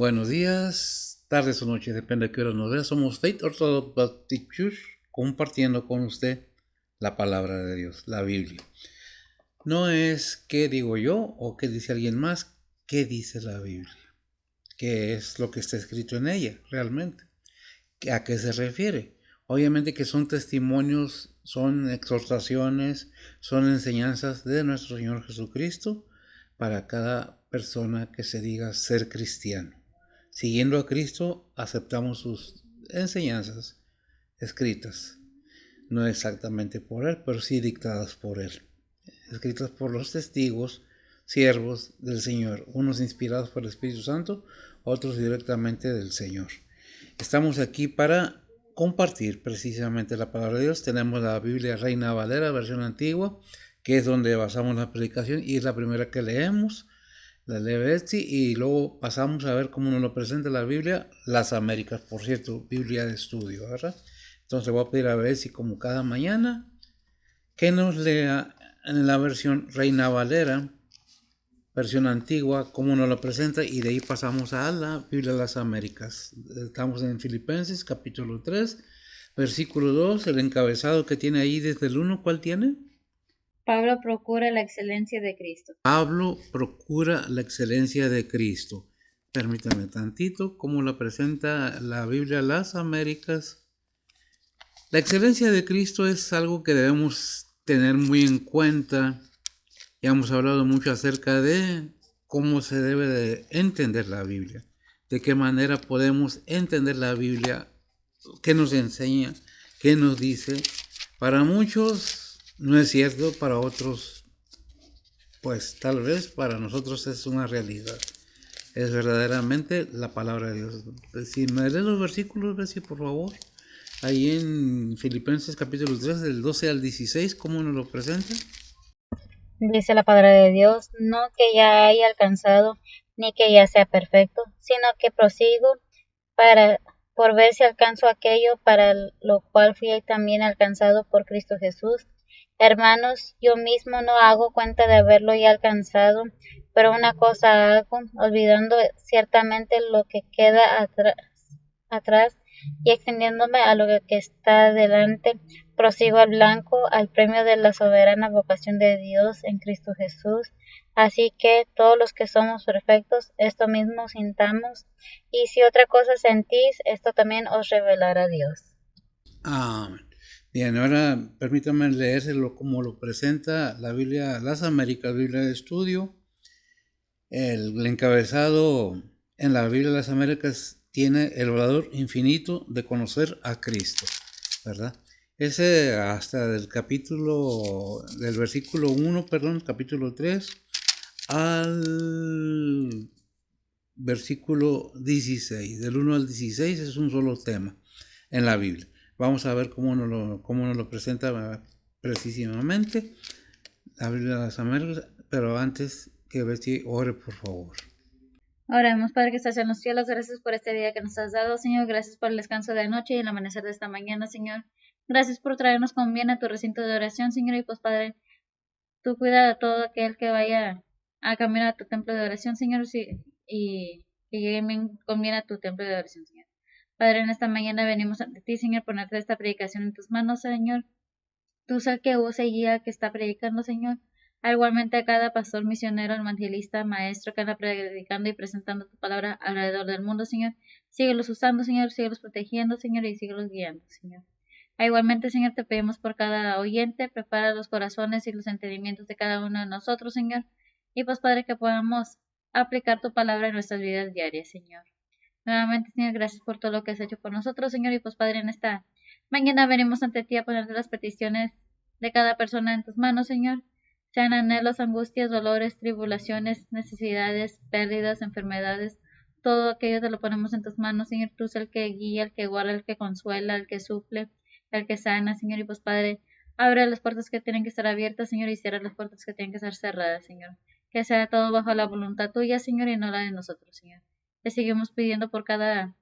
Buenos días, tardes o noches, depende de qué hora nos vea. Somos Faith Orthodox Baptist Church, compartiendo con usted la palabra de Dios, la Biblia. No es qué digo yo o qué dice alguien más, qué dice la Biblia, qué es lo que está escrito en ella realmente, a qué se refiere. Obviamente que son testimonios, son exhortaciones, son enseñanzas de nuestro Señor Jesucristo para cada persona que se diga ser cristiano. Siguiendo a Cristo, aceptamos sus enseñanzas escritas, no exactamente por Él, pero sí dictadas por Él, escritas por los testigos, siervos del Señor, unos inspirados por el Espíritu Santo, otros directamente del Señor. Estamos aquí para compartir precisamente la palabra de Dios. Tenemos la Biblia Reina Valera, versión antigua, que es donde basamos la predicación y es la primera que leemos. La lee Betsy y luego pasamos a ver cómo nos lo presenta la Biblia, las Américas, por cierto, Biblia de estudio, ¿verdad? Entonces voy a pedir a Betsy como cada mañana que nos lea en la versión Reina Valera, versión antigua, cómo nos lo presenta, y de ahí pasamos a la Biblia de las Américas. Estamos en Filipenses capítulo 3, versículo 2, el encabezado que tiene ahí desde el 1, ¿cuál tiene? Pablo procura la excelencia de Cristo. Pablo procura la excelencia de Cristo. Permítame tantito, cómo la presenta la Biblia las Américas. La excelencia de Cristo es algo que debemos tener muy en cuenta. Ya hemos hablado mucho acerca de cómo se debe de entender la Biblia, de qué manera podemos entender la Biblia, qué nos enseña, qué nos dice. Para muchos no es cierto, para otros, pues tal vez para nosotros es una realidad. Es verdaderamente la palabra de Dios. Si me lees los versículos, Bessie, por favor. Ahí en Filipenses capítulo 3, del 12 al 16, ¿cómo nos lo presenta? Dice la palabra de Dios, no que ya haya alcanzado, ni que ya sea perfecto, sino que prosigo por ver si alcanzo aquello para lo cual fui también alcanzado por Cristo Jesús. Hermanos, yo mismo no hago cuenta de haberlo ya alcanzado, pero una cosa hago, olvidando ciertamente lo que queda atrás y extendiéndome a lo que está delante, prosigo al blanco, al premio de la soberana vocación de Dios en Cristo Jesús. Así que todos los que somos perfectos, esto mismo sintamos, y si otra cosa sentís, esto también os revelará Dios. Amén. Bien, ahora permítame leérselo como lo presenta la Biblia, las Américas, Biblia de estudio. El encabezado en la Biblia de las Américas tiene el valor infinito de conocer a Cristo, ¿verdad? Ese hasta del del versículo 1, perdón, capítulo 3, al versículo 16. Del 1 al 16 es un solo tema en la Biblia. Vamos a ver cómo nos lo presenta precisamente la Biblia de las Américas, pero antes que Betty ore, por favor. Oremos, Padre que estás en los cielos, gracias por este día que nos has dado, Señor, gracias por el descanso de anoche y el amanecer de esta mañana, Señor. Gracias por traernos con bien a tu recinto de oración, Señor, y pues, Padre, tú cuida a todo aquel que vaya a caminar a tu templo de oración, Señor, y que llegue con bien a tu templo de oración, Señor. Padre, en esta mañana venimos ante ti, Señor, ponerte esta predicación en tus manos, Señor. Tú sé el que usa y guía al que está predicando, Señor. Igualmente a cada pastor, misionero, evangelista, maestro que anda predicando y presentando tu palabra alrededor del mundo, Señor. Síguelos usando, Señor, síguelos protegiendo, Señor, y síguelos guiando, Señor. Igualmente, Señor, te pedimos por cada oyente, prepara los corazones y los entendimientos de cada uno de nosotros, Señor. Y pues, Padre, que podamos aplicar tu palabra en nuestras vidas diarias, Señor. Nuevamente, Señor, gracias por todo lo que has hecho por nosotros, Señor. Y pues, Padre, en esta mañana venimos ante ti a ponerte las peticiones de cada persona en tus manos, Señor. Sean anhelos, angustias, dolores, tribulaciones, necesidades, pérdidas, enfermedades. Todo aquello te lo ponemos en tus manos, Señor. Tú eres el que guía, el que guarda, el que consuela, el que suple, el que sana, Señor. Y pues, Padre, abre las puertas que tienen que estar abiertas, Señor, y cierra las puertas que tienen que estar cerradas, Señor. Que sea todo bajo la voluntad tuya, Señor, y no la de nosotros, Señor. Te seguimos pidiendo por cada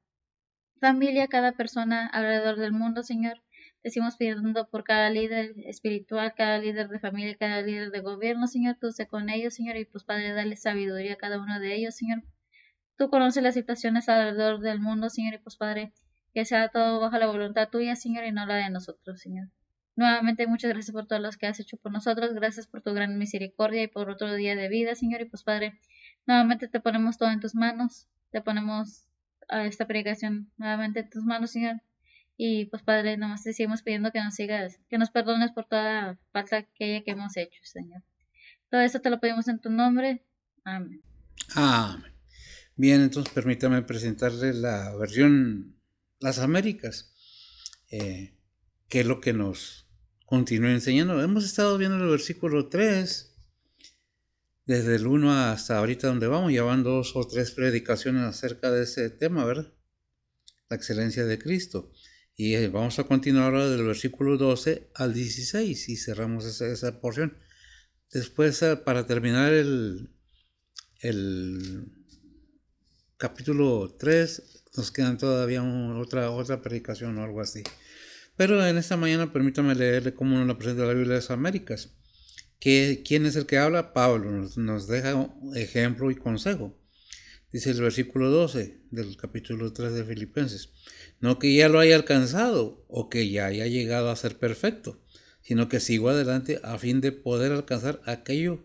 familia, cada persona alrededor del mundo, Señor. Te seguimos pidiendo por cada líder espiritual, cada líder de familia, cada líder de gobierno, Señor. Tú sé con ellos, Señor, y pues Padre, dale sabiduría a cada uno de ellos, Señor. Tú conoces las situaciones alrededor del mundo, Señor, y pues Padre, que sea todo bajo la voluntad tuya, Señor, y no la de nosotros, Señor. Nuevamente, muchas gracias por todo lo que has hecho por nosotros. Gracias por tu gran misericordia y por otro día de vida, Señor. Y pues, Padre, nuevamente te ponemos todo en tus manos. Te ponemos a esta predicación nuevamente en tus manos, Señor. Y pues, Padre, nomás te seguimos pidiendo que nos sigas, que nos perdones por toda falta que hemos hecho, Señor. Todo esto te lo pedimos en tu nombre. Amén. Amén. Bien, entonces permítame presentarles la versión Las Américas, que es lo que nos continúa enseñando. Hemos estado viendo el versículo 3, desde el 1 hasta ahorita donde vamos. Ya van 2 o 3 predicaciones acerca de ese tema, ¿verdad? La excelencia de Cristo. Y vamos a continuar ahora del versículo 12 al 16 y cerramos esa porción. Después, para terminar el capítulo 3, nos quedan todavía otra predicación o algo así. Pero en esta mañana permítame leerle cómo nos la presenta la Biblia de las Américas. ¿Quién es el que habla? Pablo nos deja un ejemplo y consejo. Dice el versículo 12 del capítulo 3 de Filipenses: no que ya lo haya alcanzado o que ya haya llegado a ser perfecto, sino que sigo adelante a fin de poder alcanzar aquello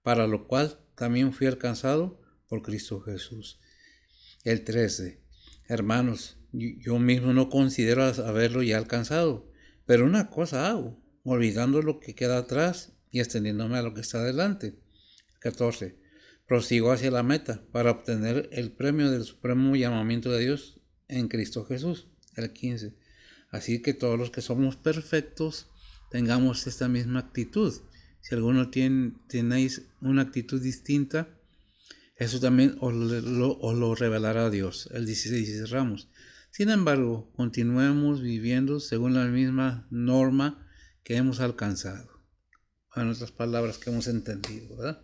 para lo cual también fui alcanzado por Cristo Jesús. El 13: hermanos, yo mismo no considero haberlo ya alcanzado, pero una cosa hago, olvidando lo que queda atrás y extendiéndome a lo que está adelante. 14: prosigo hacia la meta para obtener el premio del supremo llamamiento de Dios en Cristo Jesús. El 15: así que todos los que somos perfectos tengamos esta misma actitud. Si alguno tenéis una actitud distinta, eso también os lo revelará Dios. El 16 cerramos. Sin embargo, continuemos viviendo según la misma norma que hemos alcanzado. En otras palabras, que hemos entendido, ¿verdad?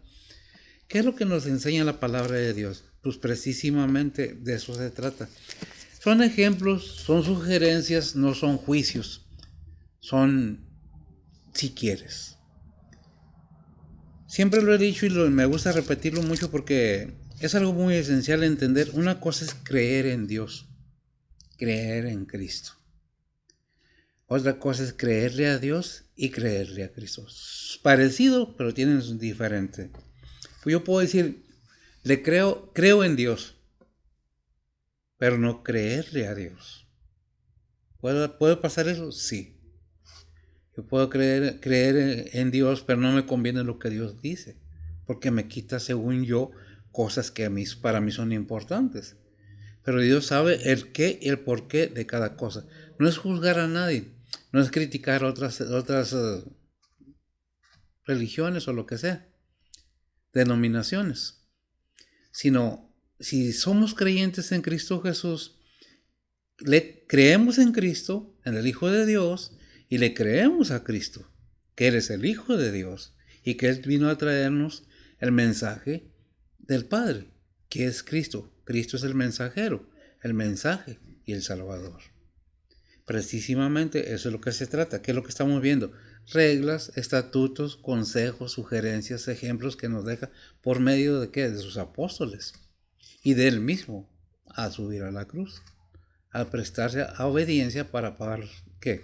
¿Qué es lo que nos enseña la palabra de Dios? Pues precisamente de eso se trata. Son ejemplos, son sugerencias, no son juicios. Son, si quieres. Siempre lo he dicho y me gusta repetirlo mucho porque es algo muy esencial entender. Una cosa es creer en Dios, creer en Cristo. Otra cosa es creerle a Dios y creerle a Cristo. Es parecido, pero tienen diferente. Pues yo puedo decir, creo en Dios, pero no creerle a Dios. ¿Puede pasar eso? Sí. Yo puedo creer en Dios, pero no me conviene lo que Dios dice, porque me quita, según yo, cosas que para mí son importantes. Pero Dios sabe el qué y el por qué de cada cosa. No es juzgar a nadie, no es criticar otras religiones o lo que sea, denominaciones, sino si somos creyentes en Cristo Jesús, le creemos en Cristo, en el Hijo de Dios, y le creemos a Cristo, que Él es el Hijo de Dios, y que Él vino a traernos el mensaje del Padre, que es Cristo. Cristo es el mensajero, el mensaje y el Salvador. Precisamente eso es lo que se trata. ¿Qué es lo que estamos viendo? Reglas, estatutos, consejos, sugerencias, ejemplos que nos deja por medio de ¿qué? De sus apóstoles y de Él mismo a subir a la cruz, a prestarse a obediencia para pagar ¿qué?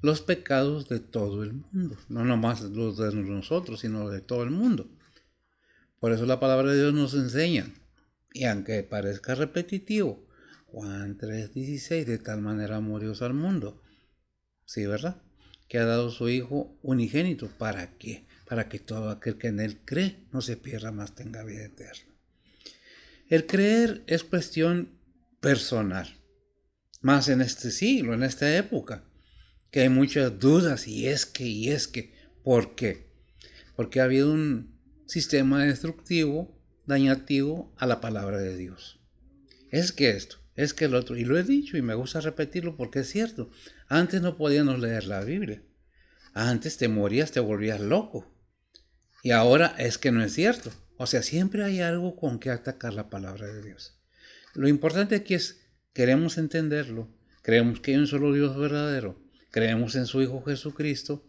Los pecados de todo el mundo, no nomás los de nosotros, sino de todo el mundo. Por eso la palabra de Dios nos enseña, y aunque parezca repetitivo, Juan 3:16, de tal manera amó Dios al mundo, sí, ¿verdad? Que ha dado su Hijo unigénito, ¿para qué? Para que todo aquel que en Él cree no se pierda, más tenga vida eterna. El creer es cuestión personal, más en este siglo, en esta época, que hay muchas dudas, y es que, ¿por qué? Porque ha habido un sistema destructivo, dañativo a la palabra de Dios. Es que esto, es que el otro, y lo he dicho y me gusta repetirlo porque es cierto. Antes no podíamos leer la Biblia, antes te morías, te volvías loco, y ahora es que no es cierto. O sea, siempre hay algo con que atacar la palabra de Dios. Lo importante aquí es, queremos entenderlo, creemos que hay un solo Dios verdadero, creemos en su Hijo Jesucristo,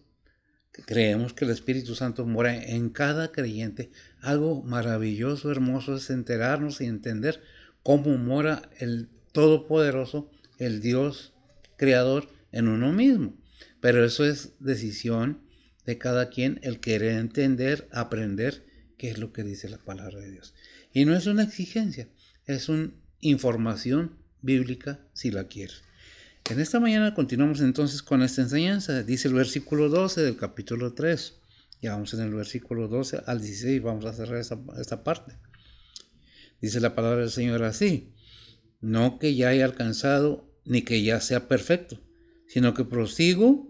creemos que el Espíritu Santo mora en cada creyente. Algo maravilloso, hermoso es enterarnos y entender cómo mora el Todopoderoso, el Dios Creador en uno mismo. Pero eso es decisión de cada quien, el querer entender, aprender qué es lo que dice la palabra de Dios. Y no es una exigencia, es una información bíblica si la quieres. En esta mañana continuamos entonces con esta enseñanza. Dice el versículo 12 del capítulo 3. Ya vamos en el versículo 12 al 16, vamos a cerrar esta parte. Dice la palabra del Señor así: no que ya haya alcanzado, ni que ya sea perfecto, sino que prosigo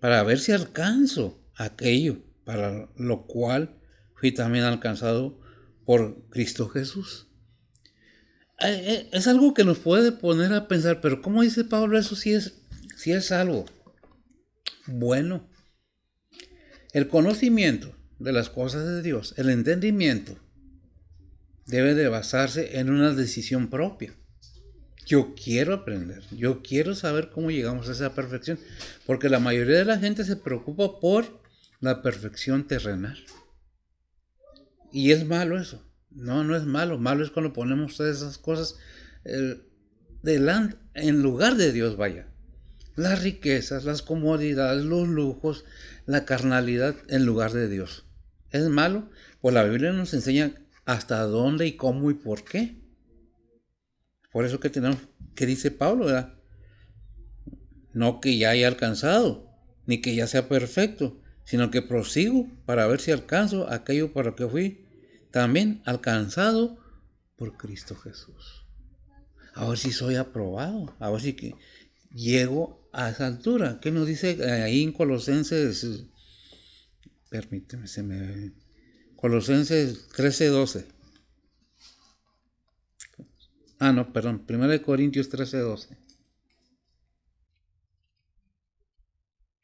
para ver si alcanzo aquello para lo cual fui también alcanzado por Cristo Jesús. Es algo que nos puede poner a pensar, pero ¿cómo dice Pablo eso si es algo bueno? El conocimiento de las cosas de Dios, el entendimiento, debe de basarse en una decisión propia. Yo quiero aprender, yo quiero saber cómo llegamos a esa perfección, porque la mayoría de la gente se preocupa por la perfección terrenal. Y es malo eso. No es malo. Malo es cuando ponemos todas esas cosas delante, en lugar de Dios, vaya. Las riquezas, las comodidades, los lujos, la carnalidad en lugar de Dios. ¿Es malo? Pues la Biblia nos enseña hasta dónde y cómo y por qué. Por eso que tenemos, que dice Pablo, ¿verdad? No que ya haya alcanzado, ni que ya sea perfecto, sino que prosigo para ver si alcanzo aquello para lo que fui también alcanzado por Cristo Jesús. A ver si soy aprobado, a ver si que llego a esa altura. ¿Qué nos dice ahí en Colosenses? Permíteme, Colosenses 13:12. No, perdón, 1 Corintios 13:12.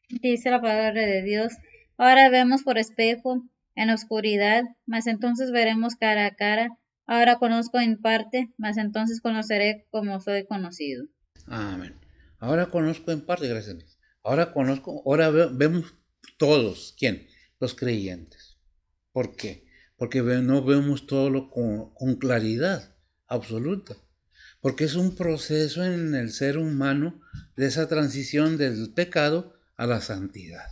Dice la palabra de Dios: ahora vemos por espejo en la oscuridad, mas entonces veremos cara a cara. Ahora conozco en parte, mas entonces conoceré como soy conocido. Amén. Ahora conozco en parte, gracias a Dios. Ahora vemos todos. ¿Quién? Los creyentes. ¿Por qué? Porque no vemos todo con claridad absoluta. Porque es un proceso en el ser humano de esa transición del pecado a la santidad.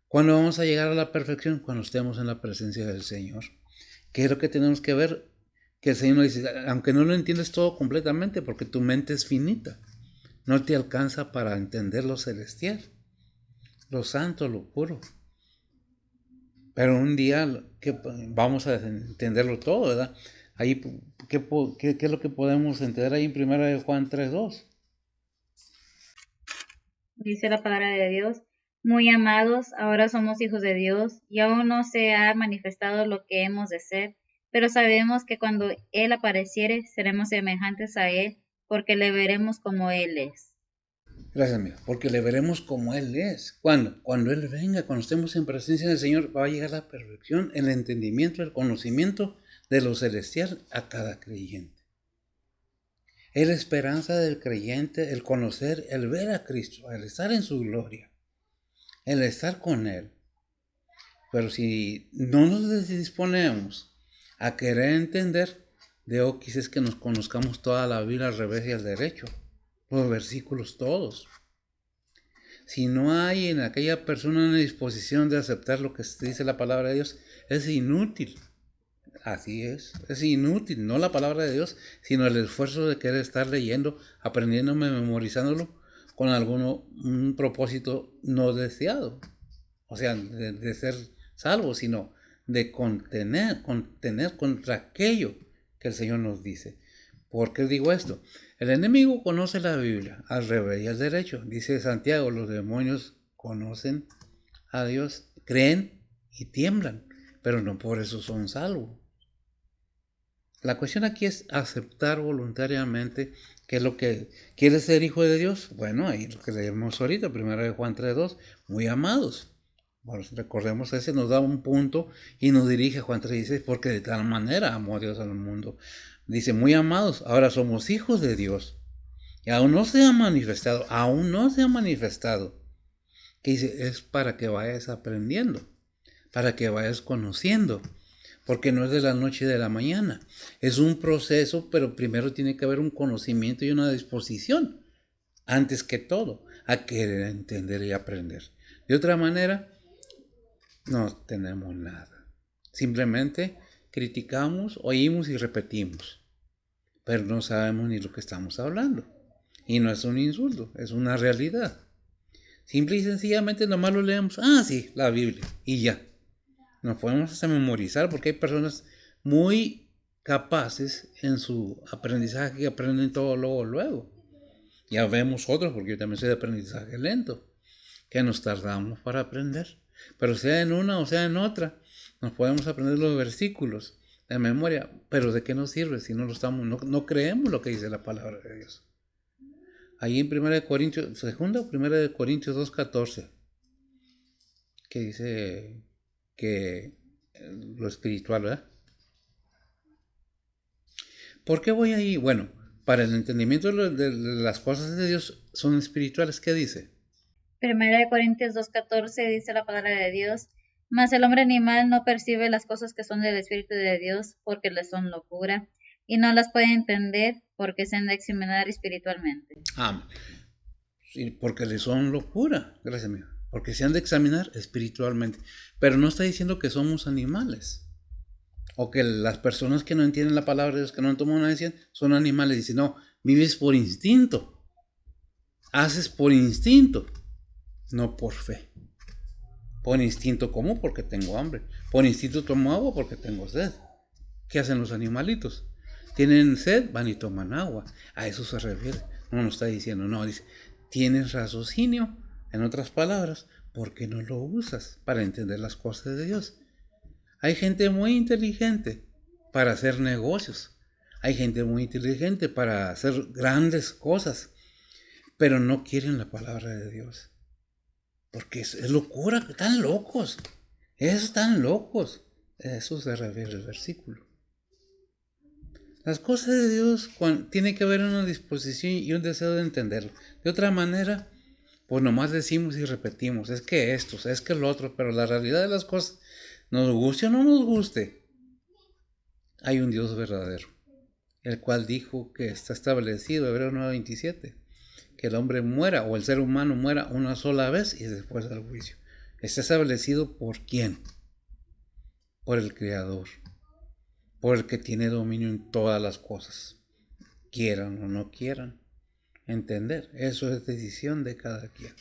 ¿Cuándo vamos a llegar a la perfección? Cuando estemos en la presencia del Señor. ¿Qué es lo que tenemos que ver? Que el Señor nos dice, aunque no lo entiendes todo completamente, porque tu mente es finita, no te alcanza para entender lo celestial, lo santo, lo puro. Pero un día que vamos a entenderlo todo, ¿verdad? Ahí, ¿qué es lo que podemos entender ahí en 1 Juan 3:2? Dice la palabra de Dios: muy amados, ahora somos hijos de Dios, y aún no se ha manifestado lo que hemos de ser, pero sabemos que cuando Él apareciere, seremos semejantes a Él, porque le veremos como Él es. Gracias, amigo, porque le veremos como Él es. ¿Cuándo? Cuando Él venga, cuando estemos en presencia del Señor, va a llegar la perfección, el entendimiento, el conocimiento de lo celestial a cada creyente. Es la esperanza del creyente el conocer, el ver a Cristo, el estar en su gloria, el estar con Él. Pero si no nos disponemos a querer entender, de quizás que nos conozcamos toda la Biblia al revés y al derecho, los versículos todos. Si no hay en aquella persona una disposición de aceptar lo que dice la palabra de Dios, es inútil. Así es inútil, no la palabra de Dios, sino el esfuerzo de querer estar leyendo, aprendiéndome, memorizándolo con un propósito no deseado. O sea, de ser salvo, sino de contener contra aquello que el Señor nos dice. ¿Por qué digo esto? El enemigo conoce la Biblia al revés y al derecho. Dice Santiago, los demonios conocen a Dios, creen y tiemblan, pero no por eso son salvos. La cuestión aquí es aceptar voluntariamente qué es lo que quiere ser hijo de Dios. Bueno, ahí lo que leemos ahorita, 1 Juan 3:2, muy amados. Bueno, recordemos, ese nos da un punto y nos dirige a Juan 3:16, porque de tal manera amó a Dios al mundo. Dice, muy amados, ahora somos hijos de Dios. Y aún no se ha manifestado. Que dice, es para que vayas aprendiendo, para que vayas conociendo, porque no es de la noche y de la mañana. Es un proceso, pero primero tiene que haber un conocimiento y una disposición, antes que todo, a querer entender y aprender. De otra manera, no tenemos nada. Simplemente criticamos, oímos y repetimos, pero no sabemos ni lo que estamos hablando. Y no es un insulto, es una realidad. Simple y sencillamente nomás lo leemos, sí, la Biblia, y ya. Nos podemos hasta memorizar porque hay personas muy capaces en su aprendizaje que aprenden todo luego. Ya vemos otros, porque yo también soy de aprendizaje lento, que nos tardamos para aprender. Pero sea en una o sea en otra, nos podemos aprender los versículos de memoria. Pero ¿de qué nos sirve si no creemos lo que dice la palabra de Dios? Ahí en 1 Corintios, segunda o 1 Corintios 2:14, que dice que lo espiritual, ¿verdad? ¿Por qué voy ahí? Bueno, para el entendimiento de las cosas de Dios son espirituales. ¿Qué dice? 1 Corintios 2:14 dice la palabra de Dios, mas el hombre animal no percibe las cosas que son del Espíritu de Dios porque le son locura, y no las puede entender porque se han de examinar espiritualmente. Sí, porque le son locura, gracias mío, porque se han de examinar espiritualmente. Pero no está diciendo que somos animales, o que las personas que no entienden la palabra de Dios, que no han tomado una decisión, son animales. Dice, no, vives por instinto, haces por instinto, no por fe. Por instinto como porque tengo hambre, por instinto tomo agua porque tengo sed. ¿Qué hacen los animalitos? Tienen sed, van y toman agua. A eso se refiere. No nos está diciendo, no, dice, tienes raciocinio, en otras palabras, ¿por qué no lo usas para entender las cosas de Dios? Hay gente muy inteligente para hacer negocios. Hay gente muy inteligente para hacer grandes cosas, pero no quieren la palabra de Dios. Porque es locura, están locos. Están locos. Eso se refiere el versículo. Las cosas de Dios tiene que haber una disposición y un deseo de entenderlo. De otra manera, pues nomás decimos y repetimos, es que esto, es que lo otro, pero la realidad de las cosas, nos guste o no nos guste, hay un Dios verdadero, el cual dijo que está establecido, Hebreos 9:27, que el hombre muera o el ser humano muera una sola vez y después del juicio. Está establecido por ¿quién? Por el Creador, por el que tiene dominio en todas las cosas, quieran o no quieran entender. Eso es decisión de cada quien.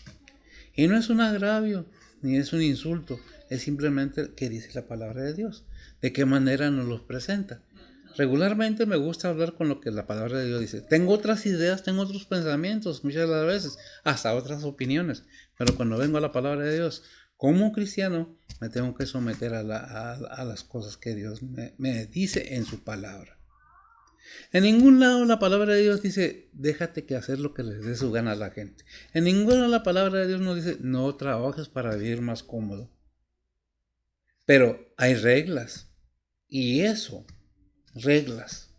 Y no es un agravio, ni es un insulto, es simplemente que dice la palabra de Dios, de qué manera nos los presenta. Regularmente me gusta hablar con lo que la palabra de Dios dice. Tengo otras ideas, tengo otros pensamientos, muchas de las veces, hasta otras opiniones, pero cuando vengo a la palabra de Dios, como cristiano, me tengo que someter a las cosas que Dios me dice en su palabra. En ningún lado la palabra de Dios dice, déjate que hacer lo que les dé su gana a la gente. En ningún lado la palabra de Dios nos dice, no trabajes para vivir más cómodo. Pero hay reglas. Y eso, reglas,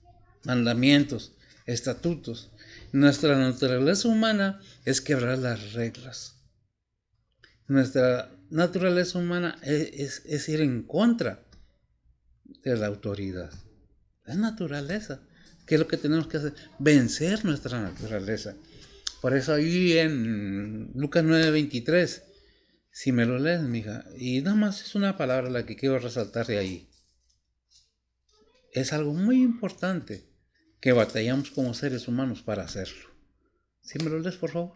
mandamientos, estatutos. Nuestra naturaleza humana es quebrar las reglas. Nuestra naturaleza humana es ir en contra de la autoridad. Es naturaleza. ¿Qué es lo que tenemos que hacer? Vencer nuestra naturaleza. Por eso ahí en Lucas 9:23, si me lo lees, mija, y nada más es una palabra la que quiero resaltar de ahí. Es algo muy importante que batallamos como seres humanos para hacerlo. Si me lo lees, por favor.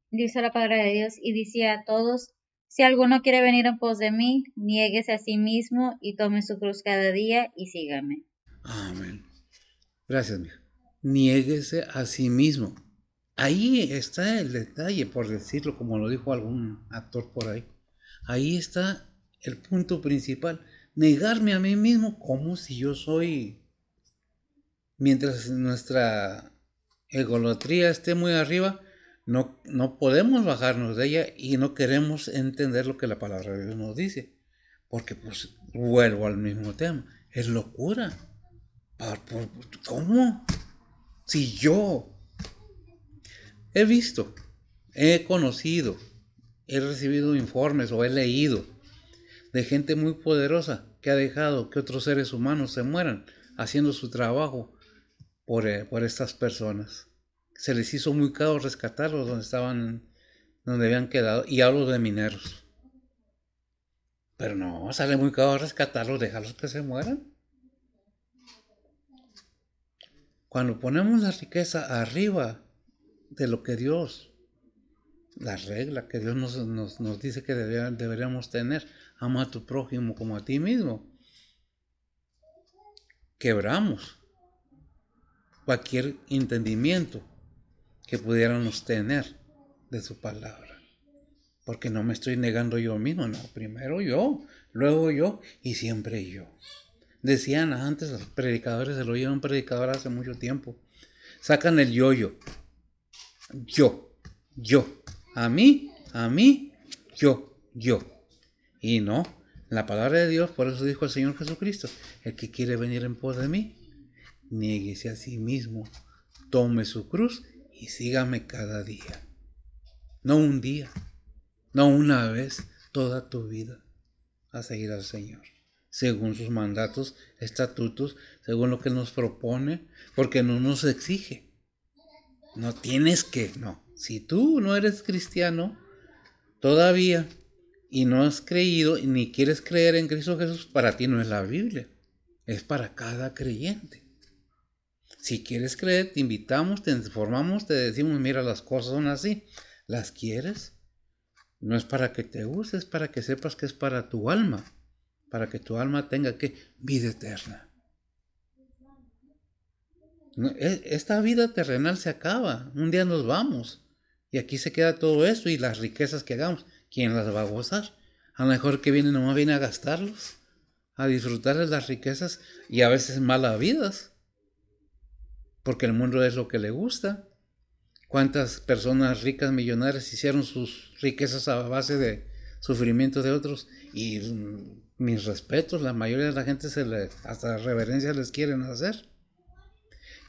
Dice la palabra de Dios y decía a todos, si alguno quiere venir en pos de mí, niéguese a sí mismo y tome su cruz cada día y sígame. Amén. Gracias, mija. Niéguese a sí mismo. Ahí está el detalle, por decirlo, como lo dijo algún actor por ahí. Ahí está el punto principal. Negarme a mí mismo como si yo soy... Mientras nuestra egolatría esté muy arriba, no podemos bajarnos de ella y no queremos entender lo que la palabra de Dios nos dice. Porque pues vuelvo al mismo tema. Es locura. ¿Cómo? Si yo he visto, he conocido, he recibido informes o he leído de gente muy poderosa que ha dejado que otros seres humanos se mueran haciendo su trabajo por estas personas. Se les hizo muy caro rescatarlos donde habían quedado, y hablo de mineros. Pero no, sale muy caro rescatarlos, dejarlos que se mueran. Cuando ponemos la riqueza arriba de lo que Dios, la regla que Dios nos dice que deberíamos tener, ama a tu prójimo como a ti mismo, quebramos cualquier entendimiento que pudiéramos tener de su palabra. Porque no me estoy negando yo mismo, no, primero yo, luego yo y siempre yo. Decían antes los predicadores, se lo oyeron un predicador hace mucho tiempo, sacan el yo, a mí, yo. Y no, la palabra de Dios, por eso dijo el Señor Jesucristo, el que quiere venir en pos de mí, niéguese a sí mismo, tome su cruz y sígame cada día. No un día, no una vez, toda tu vida a seguir al Señor, según sus mandatos, estatutos, según lo que nos propone, porque no nos exige. No tienes que, no. Si tú no eres cristiano todavía y no has creído ni quieres creer en Cristo Jesús, para ti no es la Biblia, es para cada creyente. Si quieres creer, te invitamos, te informamos, te decimos, mira, las cosas son así. ¿Las quieres? No es para que te guste, es para que sepas que es para tu alma. Para que tu alma tenga ¿qué? Vida eterna. Esta vida terrenal se acaba. Un día nos vamos. Y aquí se queda todo eso y las riquezas que hagamos. ¿Quién las va a gozar? A lo mejor que viene nomás viene a gastarlos. A disfrutar de las riquezas y a veces malas vidas. Porque el mundo es lo que le gusta. ¿Cuántas personas ricas, millonarias, hicieron sus riquezas a base de sufrimiento de otros? Y mis respetos, la mayoría de la gente hasta reverencia les quieren hacer.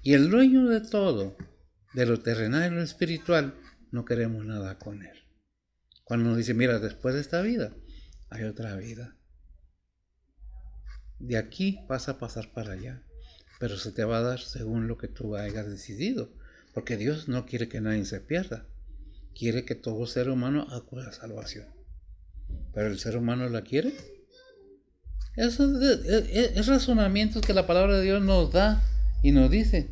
Y el dueño de todo, de lo terrenal y lo espiritual, no queremos nada con él. Cuando nos dice, mira, después de esta vida, hay otra vida. De aquí vas a pasar para allá, pero se te va a dar según lo que tú hayas decidido. Porque Dios no quiere que nadie se pierda. Quiere que todo ser humano acuda a salvación. ¿Pero el ser humano la quiere? Eso es razonamientos que la palabra de Dios nos da y nos dice.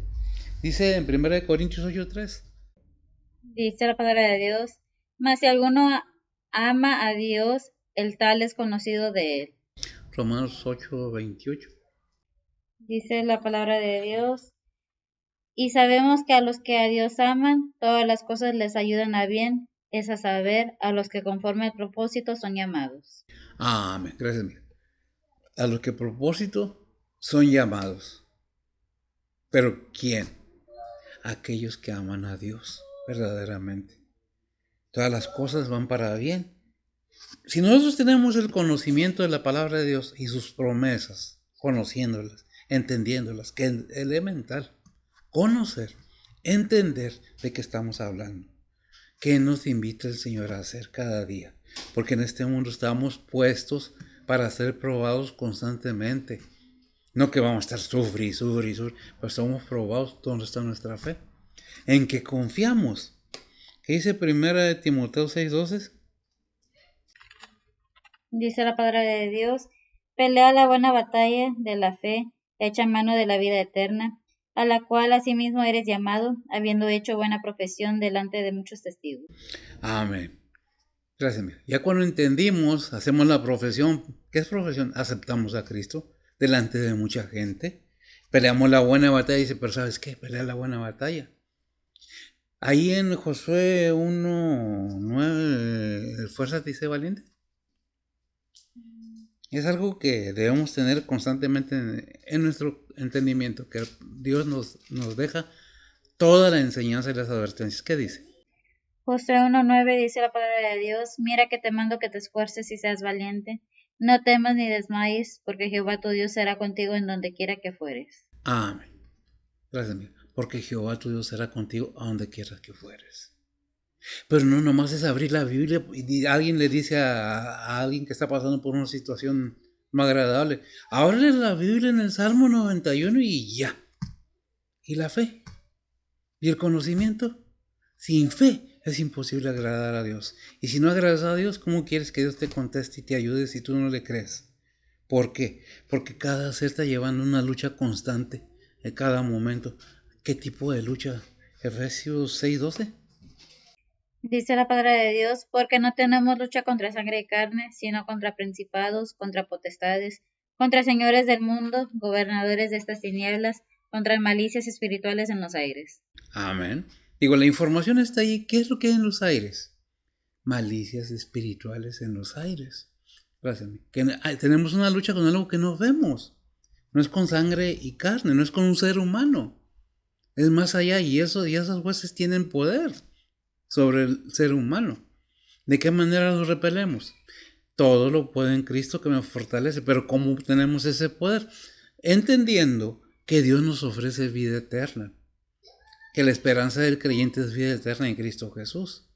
Dice en 1 Corintios 8:3. Dice la palabra de Dios, mas si alguno ama a Dios, el tal es conocido de él. Romanos 8:28. Dice la palabra de Dios, y sabemos que a los que a Dios aman, todas las cosas les ayudan a bien, es a saber, a los que conforme al propósito son llamados. Amén, gracias. A los que a propósito son llamados. ¿Pero quién? Aquellos que aman a Dios verdaderamente. Todas las cosas van para bien. Si nosotros tenemos el conocimiento de la palabra de Dios y sus promesas, conociéndolas, entendiéndolas, que es elemental, conocer, entender de qué estamos hablando. ¿Qué nos invita el Señor a hacer cada día? Porque en este mundo estamos puestos para ser probados constantemente. No que vamos a estar sufrir, pues somos probados. ¿Dónde está nuestra fe? En que confiamos. ¿Qué dice 1 Timoteo 6:12? Dice la palabra de Dios, pelea la buena batalla de la fe, echa mano de la vida eterna, a la cual asimismo eres llamado, habiendo hecho buena profesión delante de muchos testigos. Amén. Gracias, amigo. Ya cuando entendimos, hacemos la profesión. ¿Qué es profesión? Aceptamos a Cristo delante de mucha gente. Peleamos la buena batalla. Dice, pero ¿sabes qué? Pelea la buena batalla. Ahí en Josué 1:9, esfuérzate y sé valiente. Es algo que debemos tener constantemente en nuestro entendimiento, que Dios nos deja toda la enseñanza y las advertencias. ¿Qué dice? Josué 1:9 dice la palabra de Dios, mira que te mando que te esfuerces y seas valiente, no temas ni desmayes, porque Jehová tu Dios será contigo en donde quiera que fueres. Amén. Gracias, amigo. Porque Jehová tu Dios será contigo a donde quieras que fueres. Pero no nomás es abrir la Biblia y alguien le dice a alguien que está pasando por una situación más agradable. Ábrele la Biblia en el Salmo 91 y ya. ¿Y la fe? ¿Y el conocimiento? Sin fe es imposible agradar a Dios. Y si no agradas a Dios, ¿cómo quieres que Dios te conteste y te ayude si tú no le crees? ¿Por qué? Porque cada ser está llevando una lucha constante en cada momento. ¿Qué tipo de lucha? Efesios 6:12. Dice la palabra de Dios, porque no tenemos lucha contra sangre y carne, sino contra principados, contra potestades, contra señores del mundo, gobernadores de estas tinieblas, contra malicias espirituales en los aires. Amén. Digo, la información está ahí. ¿Qué es lo que hay en los aires? Malicias espirituales en los aires. Gracias. Tenemos una lucha con algo que no vemos. No es con sangre y carne, no es con un ser humano. Es más allá y esas huestes tienen poder sobre el ser humano. ¿De qué manera los repelemos? Todo lo puedo en Cristo que me fortalece. Pero ¿cómo tenemos ese poder? Entendiendo que Dios nos ofrece vida eterna. Que la esperanza del creyente es vida eterna en Cristo Jesús.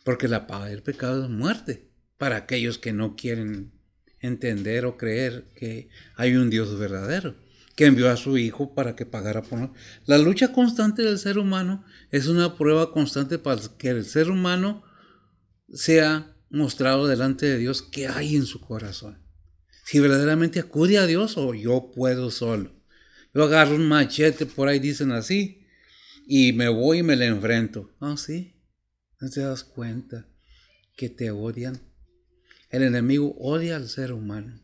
Porque la paga del pecado es muerte. Para aquellos que no quieren entender o creer que hay un Dios verdadero, que envió a su Hijo para que pagara por nosotros. La lucha constante del ser humano es una prueba constante para que el ser humano sea mostrado delante de Dios qué hay en su corazón. Si verdaderamente acude a Dios o yo puedo solo. Yo agarro un machete, por ahí dicen así, y me voy y me le enfrento. Ah, sí, no te das cuenta que te odian. El enemigo odia al ser humano.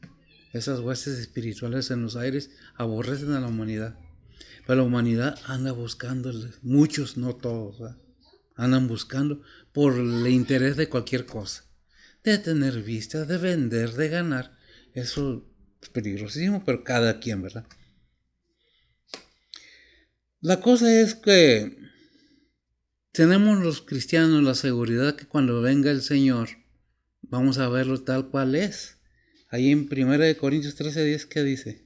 Esas huestes espirituales en los aires aborrecen a la humanidad. Pero la humanidad anda buscando, muchos, no todos, ¿verdad? Andan buscando por el interés de cualquier cosa. De tener vista, de vender, de ganar. Eso es peligrosísimo, pero cada quien, ¿verdad? La cosa es que tenemos los cristianos la seguridad que cuando venga el Señor, vamos a verlo tal cual es. Ahí en 1 Corintios 13:10, ¿qué dice?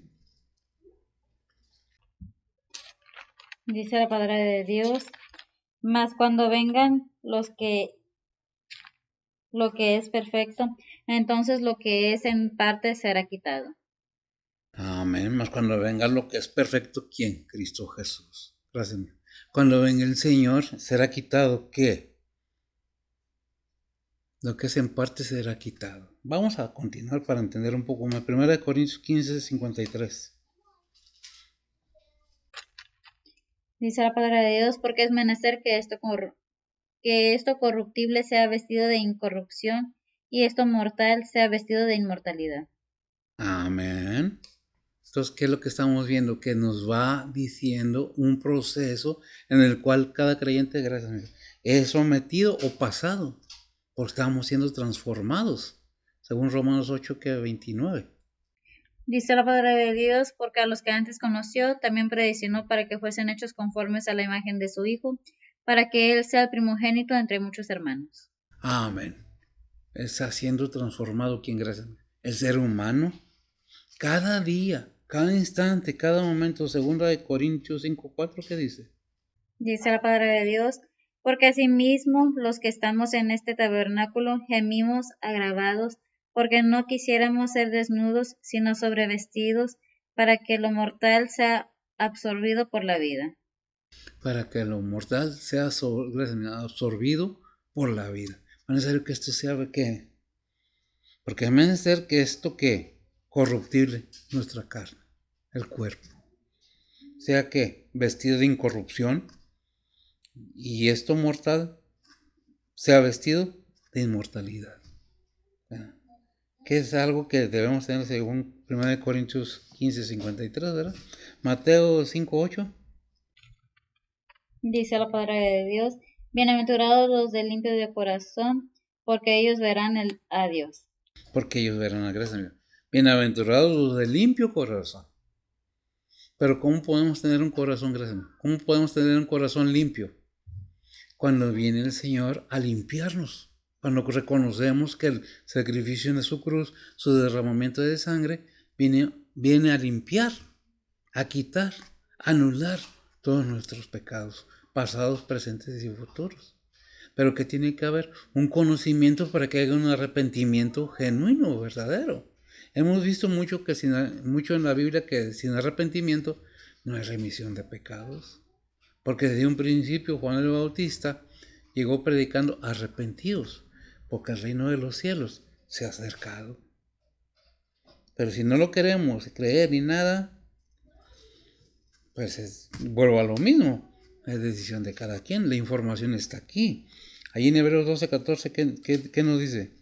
Dice la palabra de Dios, mas cuando vengan lo que es perfecto, entonces lo que es en parte será quitado. Amén. Mas cuando venga lo que es perfecto, ¿quién? Cristo Jesús. Gracias. Cuando venga el Señor, será quitado ¿qué? Lo que es en parte será quitado. Vamos a continuar para entender un poco más. 1 Corintios 15:53. Dice la palabra de Dios, porque es menester que esto corruptible sea vestido de incorrupción y esto mortal sea vestido de inmortalidad. Amén. Entonces, ¿qué es lo que estamos viendo? Que nos va diciendo un proceso en el cual cada creyente, gracias a Dios, es sometido o pasado, porque estamos siendo transformados, según Romanos 8:29. Dice la palabra de Dios, porque a los que antes conoció, también predestinó para que fuesen hechos conformes a la imagen de su Hijo, para que Él sea el primogénito entre muchos hermanos. Amén. Está siendo transformado, ¿quién? Gracias a Dios. El ser humano, cada día, cada instante, cada momento, segunda de Corintios 5:4, ¿qué dice? Dice la palabra de Dios, porque asimismo los que estamos en este tabernáculo gemimos agravados, porque no quisiéramos ser desnudos, sino sobrevestidos, para que lo mortal sea absorbido por la vida. Para que lo mortal sea absorbido por la vida. Es necesario que esto sea ¿qué? Porque es menester que esto ¿qué? Corruptible, nuestra carne, el cuerpo. Sea que vestido de incorrupción y esto mortal sea vestido de inmortalidad. Que es algo que debemos tener según 1 Corintios 15:53, ¿verdad? Mateo 5:8. Dice la palabra de Dios, bienaventurados los de limpio de corazón, porque ellos verán a Dios. Porque ellos verán la gracia de Dios. Bienaventurados los de limpio corazón. Pero ¿cómo podemos tener un corazón gracias? ¿Cómo podemos tener un corazón limpio? Cuando viene el Señor a limpiarnos. Cuando reconocemos que el sacrificio de su cruz, su derramamiento de sangre, viene a limpiar, a quitar, a anular todos nuestros pecados, pasados, presentes y futuros. Pero que tiene que haber un conocimiento para que haya un arrepentimiento genuino, verdadero. Hemos visto mucho en la Biblia que sin arrepentimiento no hay remisión de pecados. Porque desde un principio Juan el Bautista llegó predicando arrepentidos, porque el reino de los cielos se ha acercado. Pero si no lo queremos creer ni nada, pues vuelvo a lo mismo. Es decisión de cada quien. La información está aquí. Allí en Hebreos 12:14, ¿qué nos dice?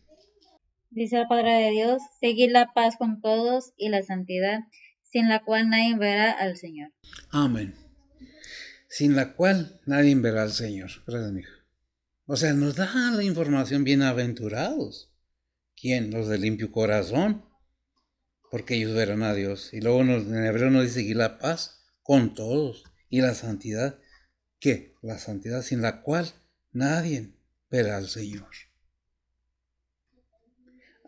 Dice la palabra de Dios, seguid la paz con todos y la santidad, sin la cual nadie verá al Señor. Amén. Sin la cual nadie verá al Señor. Gracias, mija. O sea, nos da la información bienaventurados. ¿Quién? Los de limpio corazón, porque ellos verán a Dios. Y luego en hebreo nos dice seguir la paz con todos y la santidad. ¿Qué? La santidad sin la cual nadie verá al Señor.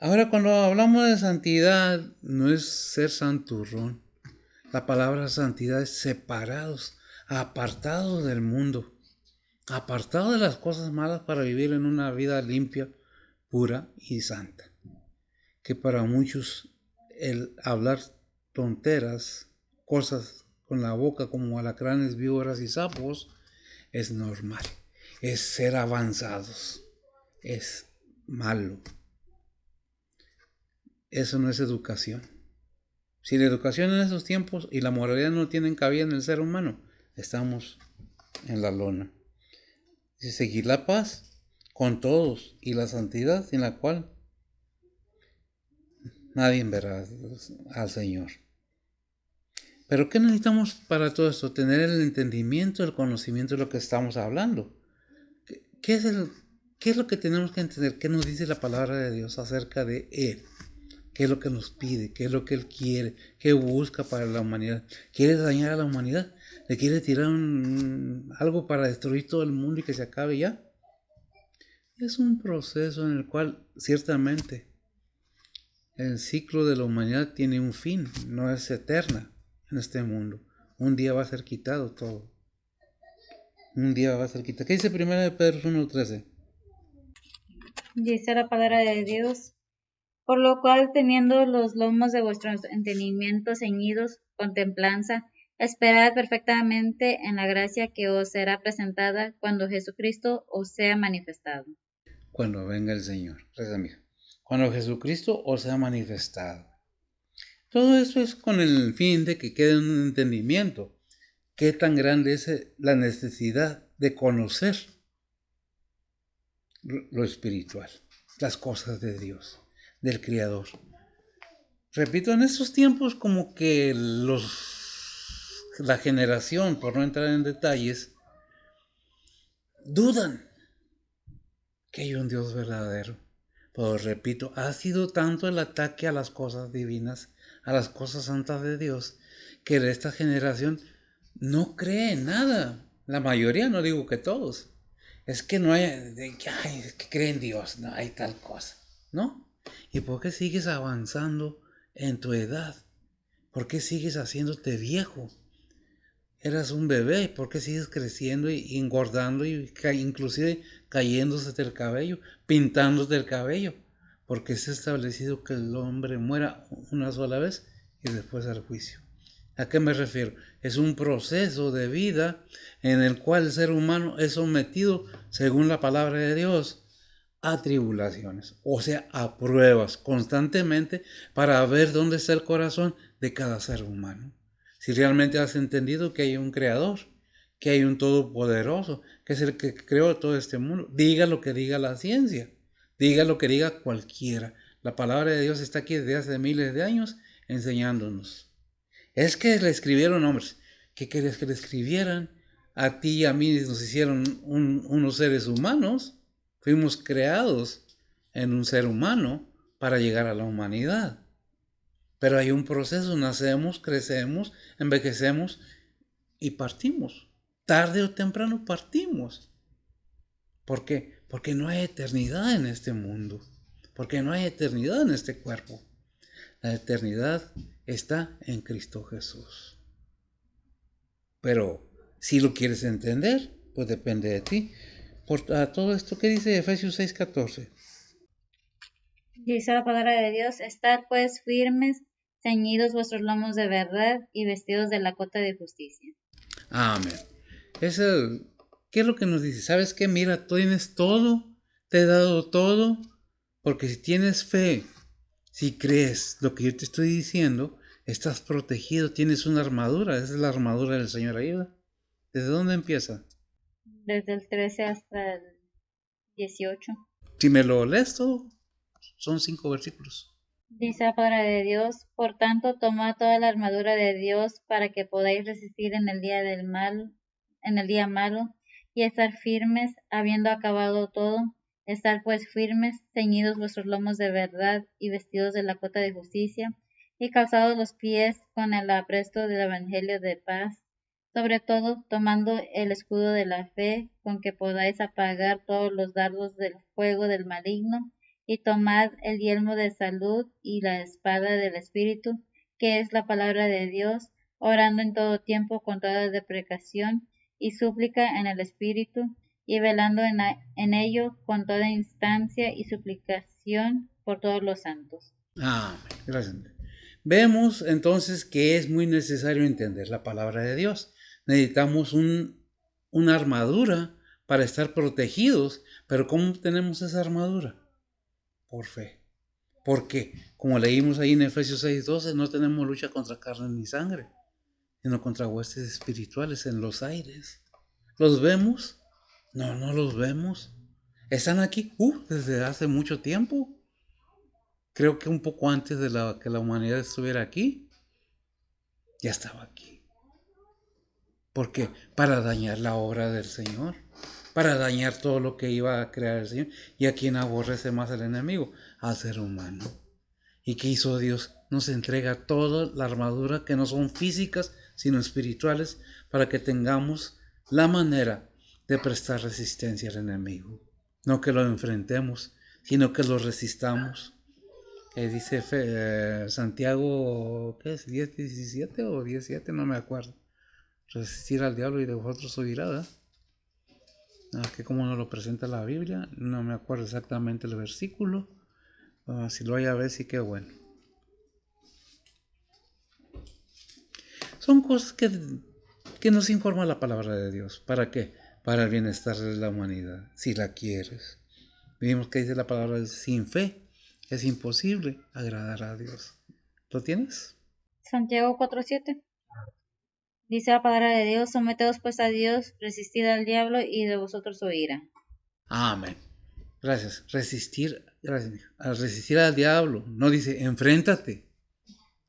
Ahora, cuando hablamos de santidad, no es ser santurrón. La palabra santidad es separados, apartados del mundo, apartados de las cosas malas para vivir en una vida limpia, pura y santa. Que para muchos el hablar tonteras, cosas con la boca como alacranes, víboras y sapos, es normal. Es ser avanzados. Es malo. Eso no es educación. Si la educación en esos tiempos y la moralidad no tienen cabida en el ser humano, estamos en la lona. Y seguir la paz con todos y la santidad sin la cual nadie verá al Señor. Pero ¿qué necesitamos para todo esto? Tener el entendimiento, el conocimiento de lo que estamos hablando. ¿Qué es lo que tenemos que entender? ¿Qué nos dice la palabra de Dios acerca de Él? ¿Qué es lo que nos pide? ¿Qué es lo que Él quiere? ¿Qué busca para la humanidad? ¿Quiere dañar a la humanidad? ¿Le quiere tirar algo para destruir todo el mundo y que se acabe ya? Es un proceso en el cual ciertamente el ciclo de la humanidad tiene un fin, no es eterna en este mundo. Un día va a ser quitado todo. Un día va a ser quitado. ¿Qué dice 1 Pedro 1:13? Dice la palabra de Dios, por lo cual teniendo los lomos de vuestros entendimientos ceñidos con templanza, esperad perfectamente en la gracia que os será presentada cuando Jesucristo os sea manifestado. Cuando venga el Señor. Gracias, amiga. Cuando Jesucristo os sea manifestado. Todo eso es con el fin de que quede un entendimiento. Qué tan grande es la necesidad de conocer lo espiritual, las cosas de Dios, del Creador. Repito, en estos tiempos como que la generación, por no entrar en detalles, dudan que hay un Dios verdadero. Pero repito, ha sido tanto el ataque a las cosas divinas, a las cosas santas de Dios, que esta generación no cree en nada. La mayoría, no digo que todos. Es que no hay, es que cree en Dios, no hay tal cosa, ¿no? ¿Y por qué sigues avanzando en tu edad? ¿Por qué sigues haciéndote viejo? Eras un bebé, ¿por qué sigues creciendo y engordando y inclusive cayéndose el cabello, pintándote el cabello? Porque es establecido que el hombre muera una sola vez y después al juicio. ¿A qué me refiero? Es un proceso de vida en el cual el ser humano es sometido, según la palabra de Dios, a tribulaciones, o sea, a pruebas constantemente para ver dónde está el corazón de cada ser humano. Si realmente has entendido que hay un creador, que hay un todopoderoso, que es el que creó todo este mundo, diga lo que diga la ciencia, diga lo que diga cualquiera. La palabra de Dios está aquí desde hace miles de años enseñándonos. Es que le escribieron hombres. ¿Qué querías que le escribieran? A ti y a mí nos hicieron unos seres humanos. Fuimos creados en un ser humano para llegar a la humanidad. Pero hay un proceso, nacemos, crecemos, envejecemos y partimos. Tarde o temprano partimos. ¿Por qué? Porque no hay eternidad en este mundo. Porque no hay eternidad en este cuerpo. La eternidad está en Cristo Jesús. Pero si lo quieres entender, pues depende de ti. Por todo esto que dice Efesios 6:14. Dice la palabra de Dios, estar pues firmes, ceñidos vuestros lomos de verdad y vestidos de la cota de justicia. Amén. Eso, ¿qué es lo que nos dice? ¿Sabes qué? Mira, tú tienes todo, te he dado todo, porque si tienes fe, si crees lo que yo te estoy diciendo, estás protegido, tienes una armadura, esa es la armadura del Señor ayuda. ¿Desde dónde empieza? Desde el 13 hasta el 18. Si me lo lees todo, son 5 versículos. Dice la palabra de Dios, por tanto, tomad toda la armadura de Dios para que podáis resistir en el día malo, y estar firmes, habiendo acabado todo. Estar pues firmes, ceñidos vuestros lomos de verdad y vestidos de la cota de justicia, y calzados los pies con el apresto del evangelio de paz. Sobre todo, tomando el escudo de la fe, con que podáis apagar todos los dardos del fuego del maligno, y tomad el yelmo de salud y la espada del Espíritu, que es la palabra de Dios, orando en todo tiempo con toda deprecación y súplica en el Espíritu, y velando en ello con toda instancia y suplicación por todos los santos. Amén. Gracias. Vemos entonces que es muy necesario entender la palabra de Dios. Necesitamos una armadura para estar protegidos. Pero ¿cómo tenemos esa armadura? Por fe. Porque, como leímos ahí en Efesios 6:12, no tenemos lucha contra carne ni sangre, sino contra huestes espirituales en los aires. ¿Los vemos? No, no los vemos. Están aquí desde hace mucho tiempo. Creo que un poco antes de que la humanidad estuviera aquí, ya estaba aquí. ¿Por qué? Para dañar la obra del Señor, para dañar todo lo que iba a crear el Señor. ¿Y a quién aborrece más el enemigo? Al ser humano. ¿Y qué hizo Dios? Nos entrega toda la armadura que no son físicas, sino espirituales, para que tengamos la manera de prestar resistencia al enemigo. No que lo enfrentemos, sino que lo resistamos. Dice Santiago, ¿qué es? 10:17 o 17, no me acuerdo. Resistir al diablo y de vosotros huirá, ¿verdad? Que como nos lo presenta la Biblia, no me acuerdo exactamente el versículo. Si lo hay a ver, sí que bueno. Son cosas que nos informa la palabra de Dios. ¿Para qué? Para el bienestar de la humanidad, si la quieres. Vimos que dice la palabra, sin fe es imposible agradar a Dios. ¿Lo tienes? Santiago 4:7. Dice la palabra de Dios, someteos pues a Dios, resistid al diablo y de vosotros huirá. Amén. Gracias. Gracias. Al resistir al diablo, no dice enfréntate.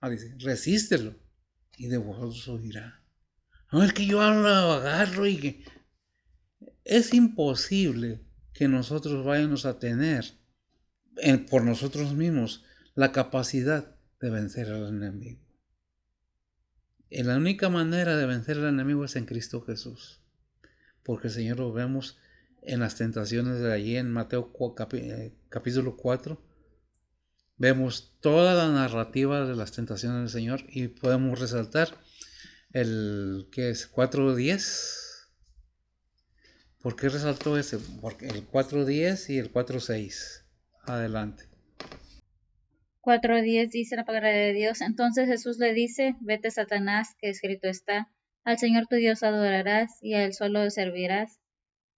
No dice resístelo y de vosotros huirá. No es que yo lo agarro y que... Es imposible que nosotros vayamos a tener por nosotros mismos la capacidad de vencer al enemigo. Y la única manera de vencer al enemigo es en Cristo Jesús. Porque el Señor lo vemos en las tentaciones de allí en Mateo capítulo 4. Vemos toda la narrativa de las tentaciones del Señor y podemos resaltar el que es 4:10. ¿Por qué resaltó ese? Porque el 4:10 y el 4:6. Adelante. 4:10 dice la palabra de Dios. Entonces Jesús le dice, vete Satanás, que escrito está, al Señor tu Dios adorarás y a él solo servirás.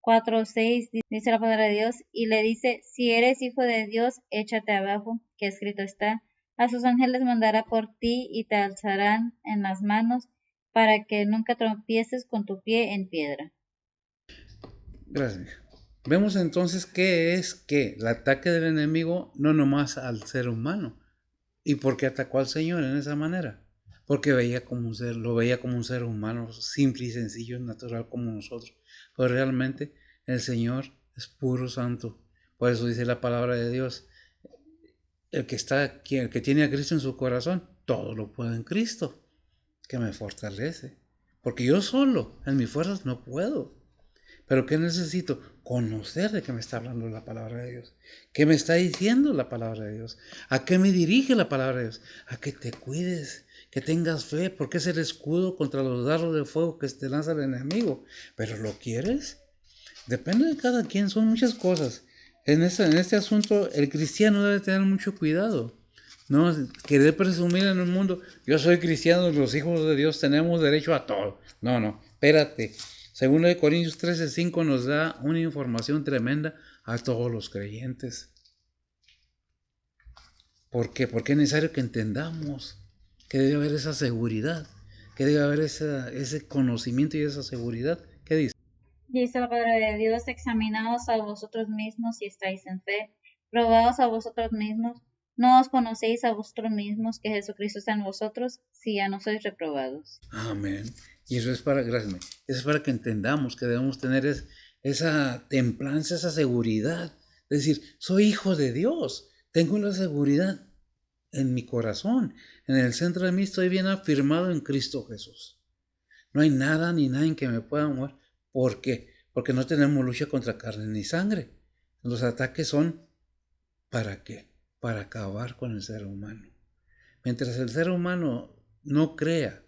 4:6 dice la palabra de Dios y le dice, si eres hijo de Dios, échate abajo, que escrito está, a sus ángeles mandará por ti y te alzarán en las manos para que nunca tropieces con tu pie en piedra. Gracias. Vemos entonces que es que el ataque del enemigo no nomás al ser humano. ¿Y por qué atacó al Señor en esa manera? Porque lo veía como un ser humano simple y sencillo, natural como nosotros. Pero realmente el Señor es puro santo. Por eso dice la palabra de Dios, el que tiene a Cristo en su corazón, todo lo puede en Cristo, que me fortalece. Porque yo solo, en mis fuerzas, no puedo. ¿Pero qué necesito? Conocer de qué me está hablando la palabra de Dios. ¿Qué me está diciendo la palabra de Dios? ¿A qué me dirige la palabra de Dios? A que te cuides, que tengas fe, porque es el escudo contra los dardos de fuego que te lanza el enemigo. ¿Pero lo quieres? Depende de cada quien, son muchas cosas. En este asunto, el cristiano debe tener mucho cuidado. No querer presumir en el mundo, yo soy cristiano, los hijos de Dios tenemos derecho a todo. No, no, espérate. Segundo de Corintios 13:5 nos da una información tremenda a todos los creyentes. ¿Por qué? Porque es necesario que entendamos que debe haber esa seguridad, que debe haber ese conocimiento y esa seguridad. ¿Qué dice? Dice la palabra de Dios, examinaos a vosotros mismos si estáis en fe, probaos a vosotros mismos, no os conocéis a vosotros mismos que Jesucristo está en vosotros, si ya no sois reprobados. Amén. Y eso es para, gracias, eso es para que entendamos que debemos tener esa templanza, esa seguridad. Es decir, soy hijo de Dios, tengo la seguridad en mi corazón, en el centro de mí estoy bien afirmado en Cristo Jesús. No hay nada ni nadie que me pueda mover. ¿Por qué? Porque no tenemos lucha contra carne ni sangre. Los ataques son, ¿para qué? Para acabar con el ser humano. Mientras el ser humano no crea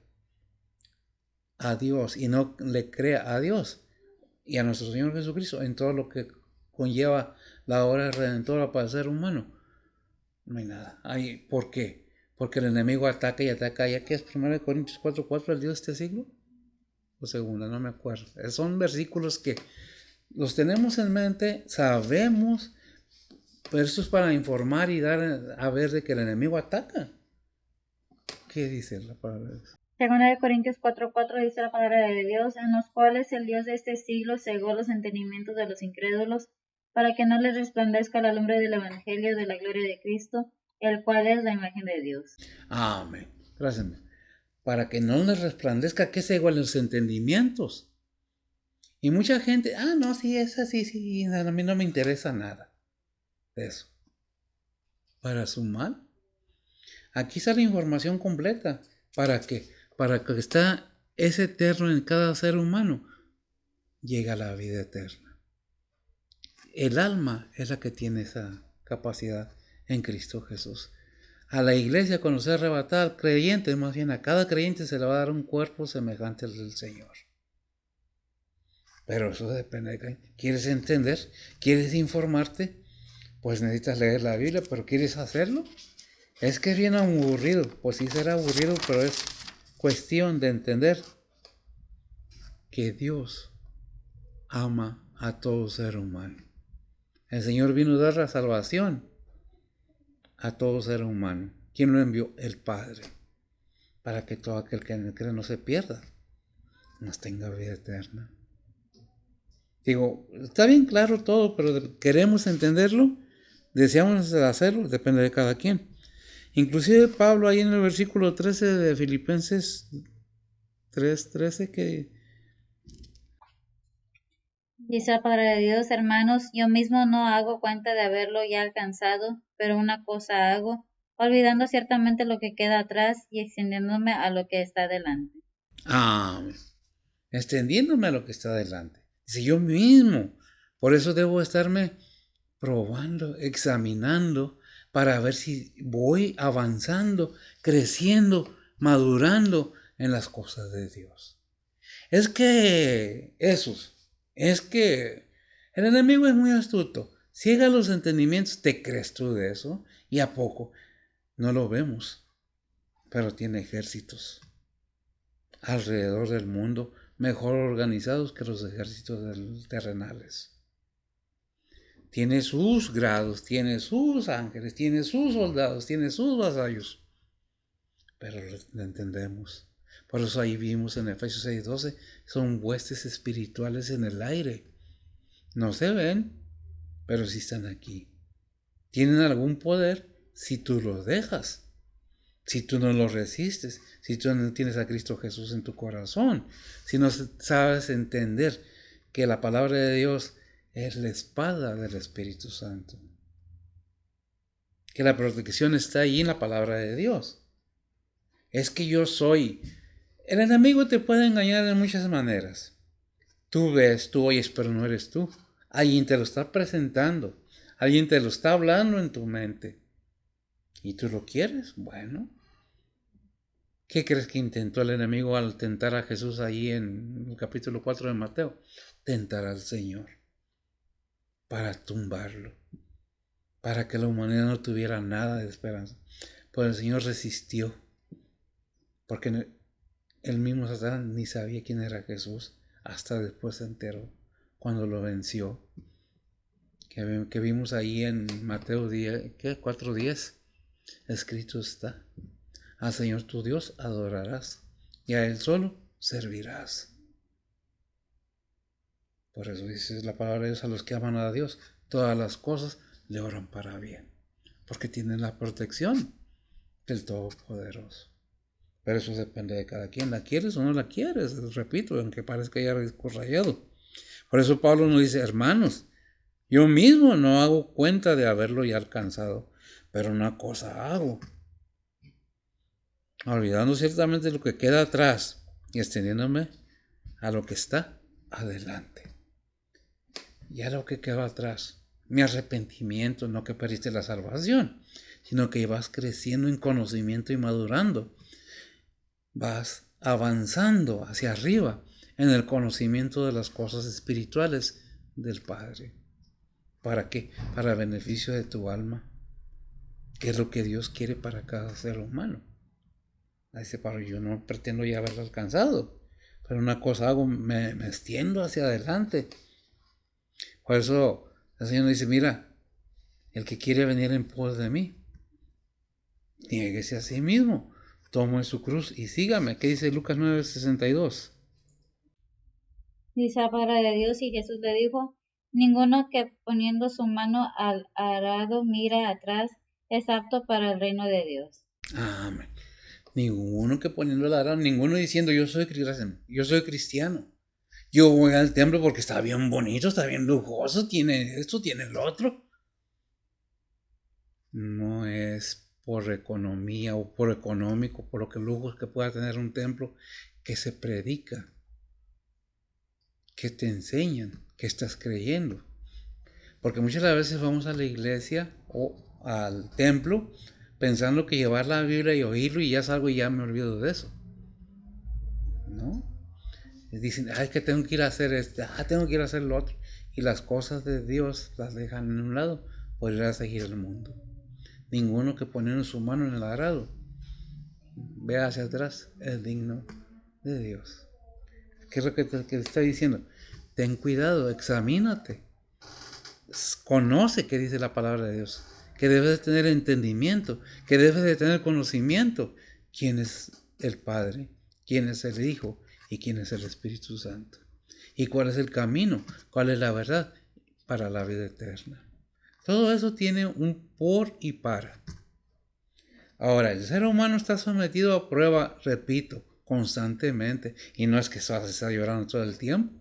a Dios y no le crea a Dios y a nuestro Señor Jesucristo en todo lo que conlleva la obra redentora para el ser humano, no hay nada. ¿Por qué? Porque el enemigo ataca y ataca. ¿Ya que es 1 Corintios 4:4 el Dios de este siglo? O segunda, no me acuerdo. Son versículos que los tenemos en mente, sabemos, pero esto es para informar y dar a ver de que el enemigo ataca. ¿Qué dice la palabra de Dios? Segunda de Corintios 4:4 dice la palabra de Dios, en los cuales el Dios de este siglo cegó los entendimientos de los incrédulos, para que no les resplandezca la lumbre del evangelio de la gloria de Cristo, el cual es la imagen de Dios. Amén. Gracias. Para que no les resplandezca que cegó los entendimientos. Y mucha gente, no, sí, es así, sí, a mí no me interesa nada de eso. Para su mal. Aquí está la información completa. ¿Para qué? Para que está ese eterno en cada ser humano, llega a la vida eterna. El alma es la que tiene esa capacidad en Cristo Jesús. A la iglesia, cuando sea arrebatada al creyente, más bien a cada creyente se le va a dar un cuerpo semejante al del Señor. Pero eso depende de qué. ¿Quieres entender? ¿Quieres informarte? Pues necesitas leer la Biblia, pero ¿quieres hacerlo? Es que es bien aburrido. Pues sí será aburrido, pero es cuestión de entender que Dios ama a todo ser humano. El Señor vino a dar la salvación a todo ser humano. ¿Quién lo envió? El Padre. Para que todo aquel que en él cree no se pierda, mas tenga vida eterna. Digo, está bien claro todo, pero queremos entenderlo, deseamos hacerlo, depende de cada quien. Inclusive Pablo ahí en el versículo 13 de Filipenses 3:13 que Dice la palabra de Dios, hermanos, yo mismo no hago cuenta de haberlo ya alcanzado, pero una cosa hago, olvidando ciertamente lo que queda atrás y extendiéndome a lo que está delante. Extendiéndome a lo que está delante. Dice yo mismo, por eso debo estarme probando, examinando, para ver si voy avanzando, creciendo, madurando en las cosas de Dios. Es que el enemigo es muy astuto. Ciega los entendimientos, ¿te crees tú de eso? ¿Y a poco? No lo vemos, pero tiene ejércitos alrededor del mundo mejor organizados que los ejércitos terrenales. Tiene sus grados, tiene sus ángeles, tiene sus soldados, tiene sus vasallos. Pero lo entendemos. Por eso ahí vimos en Efesios 6:12, son huestes espirituales en el aire. No se ven, pero sí están aquí. Tienen algún poder si tú los dejas. Si tú no los resistes, si tú no tienes a Cristo Jesús en tu corazón, si no sabes entender que la palabra de Dios es la espada del Espíritu Santo, que la protección está ahí en la palabra de Dios. Es que yo soy. El enemigo te puede engañar de muchas maneras. Tú ves, tú oyes, pero no eres tú. Alguien te lo está presentando, alguien te lo está hablando en tu mente. ¿Y tú lo quieres? Bueno. ¿Qué crees que intentó el enemigo al tentar a Jesús ahí en el capítulo 4 de Mateo? Tentar al Señor para tumbarlo, para que la humanidad no tuviera nada de esperanza. Pues el Señor resistió, porque el mismo Satanás ni sabía quién era Jesús, hasta después se enteró, cuando lo venció. Que vimos ahí en Mateo 10, 4:10, escrito está: al Señor tu Dios adorarás, y a Él solo servirás. Por eso dice la palabra de Dios: a los que aman a Dios, todas las cosas le oran para bien, porque tienen la protección del Todopoderoso. Pero eso depende de cada quien. ¿La quieres o no la quieres? Repito, aunque parezca ya rayado. Por eso Pablo nos dice: hermanos, yo mismo no hago cuenta de haberlo ya alcanzado, pero una cosa hago, olvidando ciertamente lo que queda atrás y extendiéndome a lo que está adelante. Ya lo que quedó atrás, mi arrepentimiento, no que perdiste la salvación, sino que vas creciendo en conocimiento y madurando. Vas avanzando hacia arriba en el conocimiento de las cosas espirituales del Padre. ¿Para qué? Para el beneficio de tu alma, que es lo que Dios quiere para cada ser humano. Dice Pablo: yo no pretendo ya haberlo alcanzado, pero una cosa hago, me extiendo hacia adelante. Por eso el Señor dice: mira, el que quiere venir en pos de mí, niéguese a sí mismo, tome su cruz y sígame. ¿Qué dice Lucas 9:62? Dice la palabra de Dios, y Jesús le dijo: ninguno que poniendo su mano al arado mira atrás es apto para el reino de Dios. Amén. Ninguno que poniendo el arado, ninguno diciendo: yo soy cristiano, yo voy al templo porque está bien bonito, está bien lujoso, tiene esto, tiene el otro. No es por economía o por económico, por lo que lujos que pueda tener un templo, que se predica, que te enseñan, que estás creyendo. Porque muchas veces vamos a la iglesia o al templo pensando que llevar la Biblia y oírlo y ya salgo y ya me olvido de eso. ¿No? Dicen: ay, que tengo que ir a hacer esto, tengo que ir a hacer lo otro. Y las cosas de Dios las dejan en un lado por ir a seguir el mundo. Ninguno que poniendo su mano en el arado vea hacia atrás es digno de Dios. ¿Qué es lo que te está diciendo? Ten cuidado, examínate, conoce qué dice la palabra de Dios, que debes de tener entendimiento, que debes de tener conocimiento. ¿Quién es el Padre? ¿Quién es el Hijo? ¿Y quién es el Espíritu Santo? ¿Y cuál es el camino? ¿Cuál es la verdad para la vida eterna? Todo eso tiene un por y para. Ahora, el ser humano está sometido a prueba, repito, constantemente. Y no es que se está llorando todo el tiempo.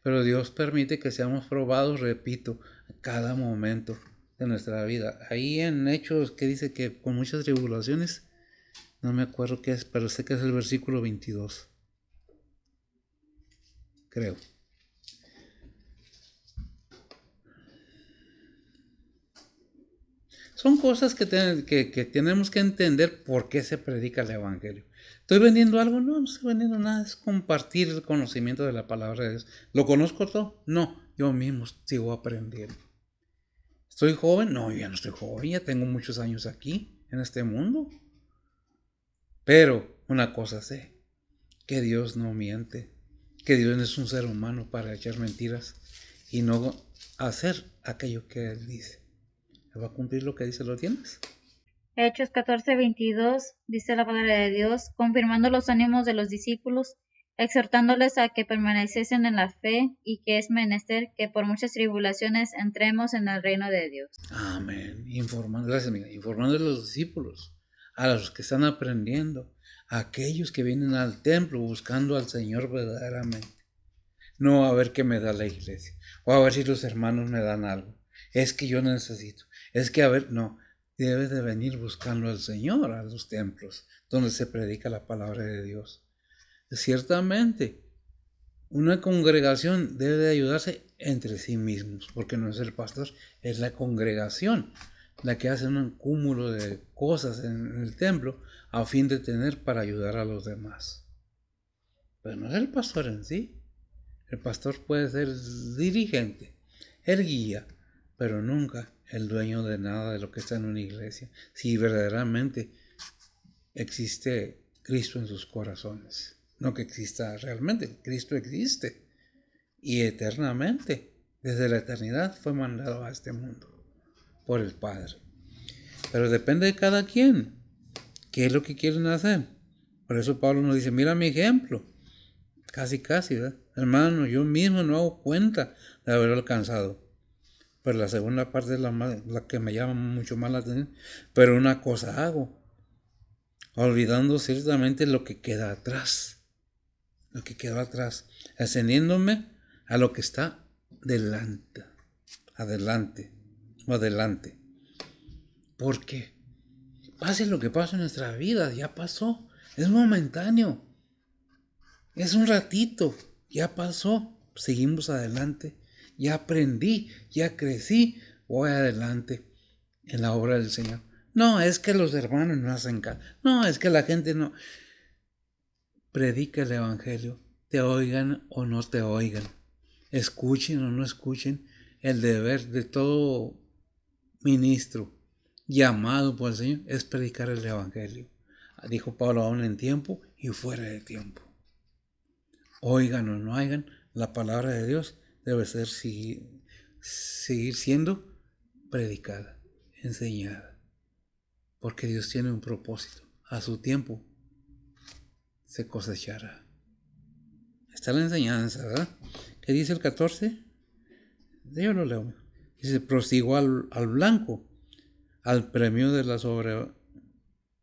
Pero Dios permite que seamos probados, repito, a cada momento de nuestra vida. Ahí en Hechos, que dice que con muchas tribulaciones, no me acuerdo qué es, pero sé que es el versículo 22. Creo. Son cosas que tenemos que entender por qué se predica el Evangelio. ¿Estoy vendiendo algo? No, no estoy vendiendo nada. Es compartir el conocimiento de la palabra de Dios. ¿Lo conozco todo? No, yo mismo sigo aprendiendo. ¿Estoy joven? No, yo ya no estoy joven. Ya tengo muchos años aquí, en este mundo. Pero una cosa sé, que Dios no miente. Que Dios no es un ser humano para echar mentiras y no hacer aquello que Él dice. ¿Va a cumplir lo que dice? ¿Lo tienes? Hechos 14:22 dice la palabra de Dios, confirmando los ánimos de los discípulos, exhortándoles a que permaneciesen en la fe y que es menester que por muchas tribulaciones entremos en el reino de Dios. Amén. Gracias, amiga. Informando a los discípulos, a los que están aprendiendo, a aquellos que vienen al templo buscando al Señor verdaderamente. No a ver qué me da la iglesia, o a ver si los hermanos me dan algo. Es que yo necesito. Es que no. Debes de venir buscando al Señor a los templos donde se predica la palabra de Dios. Ciertamente, una congregación debe de ayudarse entre sí mismos, porque no es el pastor, es la congregación la que hace un cúmulo de cosas en el templo a fin de tener para ayudar a los demás. Pero no es el pastor en sí. El pastor puede ser el dirigente, el guía, pero nunca el dueño de nada de lo que está en una iglesia, si verdaderamente existe Cristo en sus corazones. No que exista realmente, Cristo existe y eternamente, desde la eternidad fue mandado a este mundo por el Padre. Pero depende de cada quien, qué es lo que quieren hacer. Por eso Pablo nos dice, mira mi ejemplo, casi, ¿verdad? Hermano, yo mismo no hago cuenta de haberlo alcanzado. Pero la segunda parte es la que me llama mucho más la atención. Pero una cosa hago, olvidando ciertamente lo que queda atrás. Lo que quedó atrás. Ascendiéndome a lo que está delante. Adelante. Porque pase lo que pase en nuestra vida, ya pasó. Es momentáneo. Es un ratito. Ya pasó. Seguimos adelante. Ya aprendí. Ya crecí. Voy adelante en la obra del Señor. No, es que los hermanos no hacen caso. No, es que la gente no. Predica el Evangelio. Te oigan o no te oigan. Escuchen o no escuchen. El deber de todo ministro llamado por el Señor es predicar el Evangelio. Dijo Pablo, aún en tiempo y fuera de tiempo. Oigan o no oigan, la palabra de Dios debe ser seguir siendo predicada, enseñada. Porque Dios tiene un propósito. A su tiempo se cosechará. Está la enseñanza, ¿verdad? ¿Qué dice el 14? Yo lo leo. Dice, prosigo al blanco, al premio de la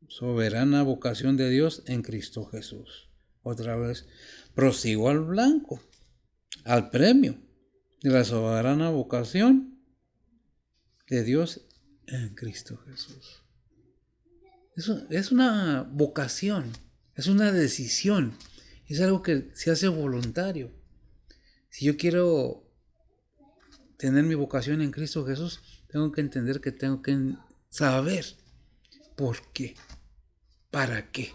soberana vocación de Dios en Cristo Jesús. Otra vez, prosigo al blanco, al premio de la soberana vocación de Dios en Cristo Jesús. Eso es una vocación, es una decisión, es algo que se hace voluntario. Si yo quiero tener mi vocación en Cristo Jesús, tengo que entender que tengo que saber por qué, para qué.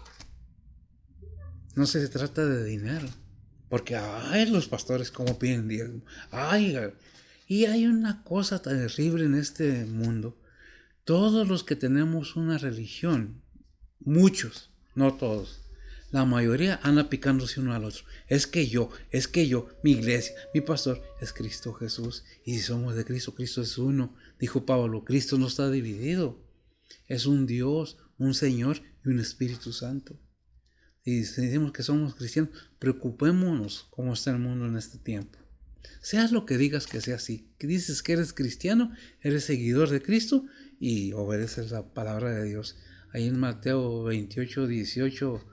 No se trata de dinero, porque los pastores como piden diezmo. Y hay una cosa terrible en este mundo. Todos los que tenemos una religión, muchos, no todos, la mayoría anda picándose uno al otro. Es que yo, mi iglesia, mi pastor es Cristo Jesús. Y si somos de Cristo, Cristo es uno. Dijo Pablo, Cristo no está dividido. Es un Dios, un Señor y un Espíritu Santo. Y si decimos que somos cristianos, preocupémonos cómo está el mundo en este tiempo. Seas lo que digas que sea así. Que dices que eres cristiano, eres seguidor de Cristo y obedeces la palabra de Dios. Ahí en Mateo 28, 18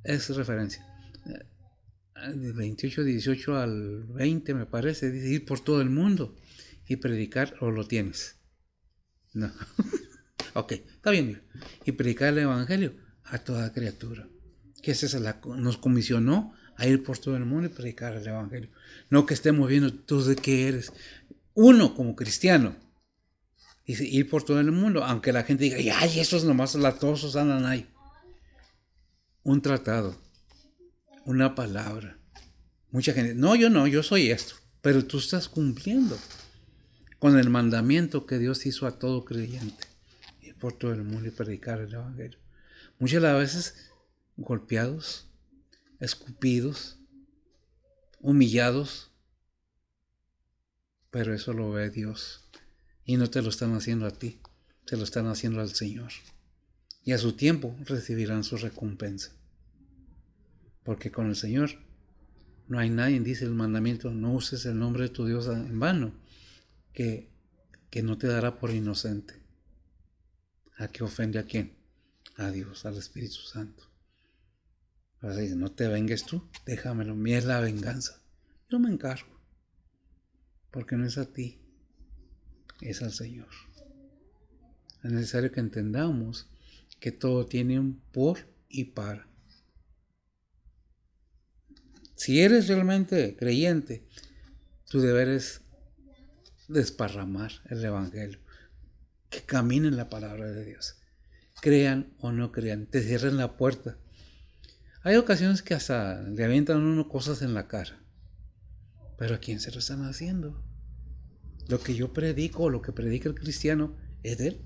es referencia. De 28, 18 al 20 me parece, dice ir por todo el mundo y predicar, o lo tienes. No. Ok, está bien. Y predicar el Evangelio a toda criatura. Que nos comisionó a ir por todo el mundo y predicar el Evangelio. No que estemos viendo tú de qué eres. Uno como cristiano. Dice ir por todo el mundo, aunque la gente diga, ay, esos nomás latosos andan ahí. Un tratado, una palabra. Mucha gente, no, yo soy esto. Pero tú estás cumpliendo con el mandamiento que Dios hizo a todo creyente. Ir por todo el mundo y predicar el Evangelio. Muchas de las veces golpeados, escupidos, humillados, pero eso lo ve Dios y no te lo están haciendo a ti, se lo están haciendo al Señor y a su tiempo recibirán su recompensa, porque con el Señor no hay nadie, dice el mandamiento, no uses el nombre de tu Dios en vano, que no te dará por inocente. ¿A qué ofende a quién? A Dios, al Espíritu Santo. Así, no te vengues tú, déjamelo, mía es la venganza. Yo me encargo, porque no es a ti, es al Señor. Es necesario que entendamos que todo tiene un por y para. Si eres realmente creyente, tu deber es desparramar el Evangelio, que caminen la palabra de Dios. Crean o no crean, te cierren la puerta. Hay ocasiones que hasta le avientan a uno cosas en la cara. Pero ¿a quién se lo están haciendo? Lo que yo predico, lo que predica el cristiano, es de él.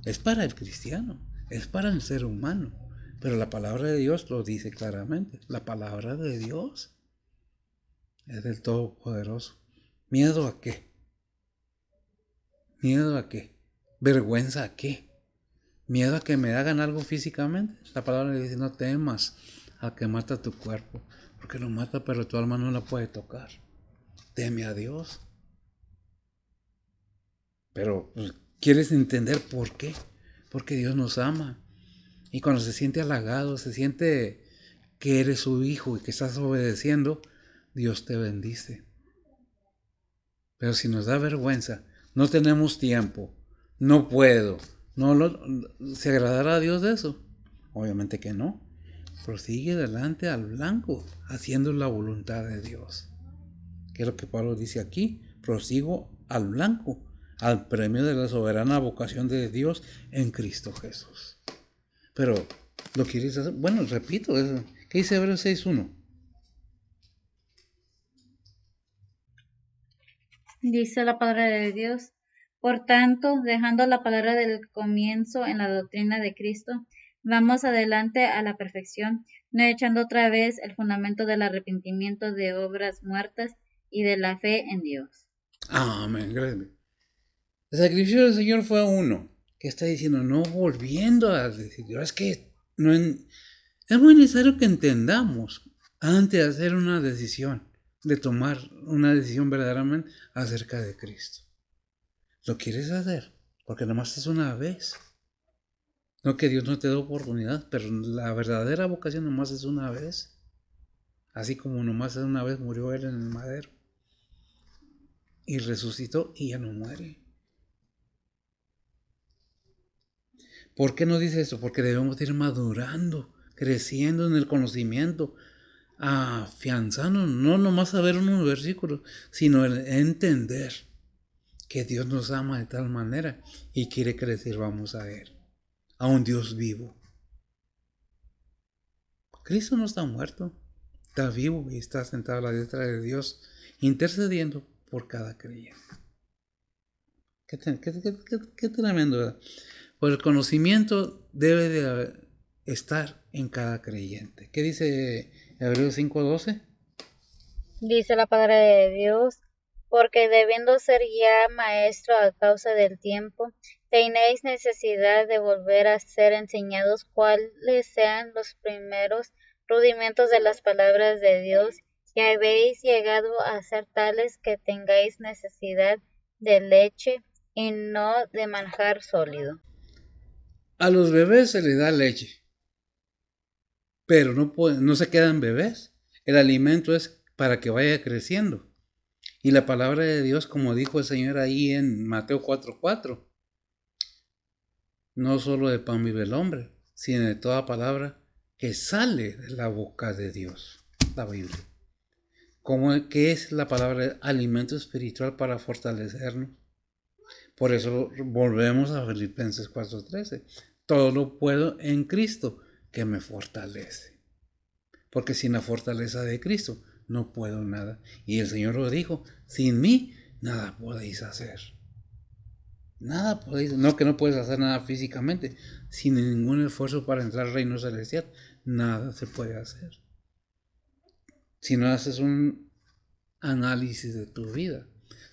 Es para el cristiano, es para el ser humano. Pero la palabra de Dios lo dice claramente. La palabra de Dios es del Todopoderoso. ¿Miedo a qué? ¿Miedo a qué? ¿Vergüenza a qué? ¿Miedo a que me hagan algo físicamente? La palabra le dice, no temas al que mata tu cuerpo, porque lo mata, pero tu alma no la puede tocar. Teme a Dios. Pero pues, ¿quieres entender por qué? Porque Dios nos ama. Y cuando se siente halagado, se siente que eres su hijo y que estás obedeciendo, Dios te bendice. Pero si nos da vergüenza, no tenemos tiempo, no puedo, ¿se agradará a Dios de eso? Obviamente que no. Prosigue adelante al blanco, haciendo la voluntad de Dios. ¿Qué es lo que Pablo dice aquí? Prosigo al blanco, al premio de la soberana vocación de Dios en Cristo Jesús. Pero, ¿lo quieres hacer? Bueno, repito, ¿qué dice Hebreos 6.1? Dice la palabra de Dios. Por tanto, dejando la palabra del comienzo en la doctrina de Cristo, vamos adelante a la perfección, no echando otra vez el fundamento del arrepentimiento de obras muertas y de la fe en Dios. Amén, gracias. El sacrificio del Señor fue uno, que está diciendo, no volviendo a decir, es que no es muy necesario que entendamos antes de hacer una decisión, de tomar una decisión verdaderamente acerca de Cristo. ¿Lo quieres hacer? Porque nomás es una vez. No que Dios no te dé oportunidad, pero la verdadera vocación nomás es una vez. Así como nomás es una vez murió Él en el madero. Y resucitó y ya no muere. ¿Por qué nos dice eso? Porque debemos ir madurando, creciendo en el conocimiento, afianzando, no nomás saber unos versículos, sino el entender que Dios nos ama de tal manera y quiere que le sirvamos a Él, a un Dios vivo. Cristo no está muerto, está vivo y está sentado a la diestra de Dios, intercediendo por cada creyente. Qué tremendo, ¿verdad? Pues el conocimiento debe de estar en cada creyente. ¿Qué dice Hebreos 5:12? Dice la palabra de Dios, porque debiendo ser ya maestro a causa del tiempo, tenéis necesidad de volver a ser enseñados cuáles sean los primeros rudimentos de las palabras de Dios, y habéis llegado a ser tales que tengáis necesidad de leche y no de manjar sólido. A los bebés se les da leche, pero no se quedan bebés. El alimento es para que vaya creciendo. Y la palabra de Dios, como dijo el Señor ahí en Mateo 4:4, no solo de pan vive el hombre, sino de toda palabra que sale de la boca de Dios, la Biblia. ¿Qué es la palabra? Alimento espiritual para fortalecernos. Por eso volvemos a Filipenses 4:13. Todo lo puedo en Cristo que me fortalece. Porque sin la fortaleza de Cristo no puedo nada. Y el Señor lo dijo, sin mí nada podéis hacer. Nada podéis, no que no puedes hacer nada físicamente, sin ningún esfuerzo para entrar al reino celestial, nada se puede hacer. Si no haces un análisis de tu vida,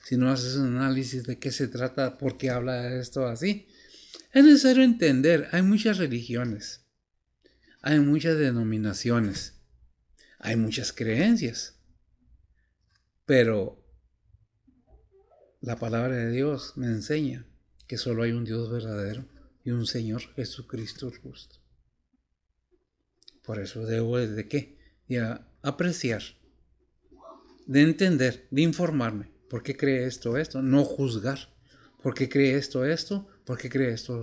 si no haces un análisis de qué se trata, por qué habla esto así, es necesario entender, hay muchas religiones, hay muchas denominaciones, hay muchas creencias, pero la palabra de Dios me enseña que solo hay un Dios verdadero y un Señor Jesucristo justo. Por eso debo de qué? De apreciar, de entender, de informarme. ¿Por qué cree esto? No juzgar. ¿Por qué cree esto? ¿Por qué cree esto?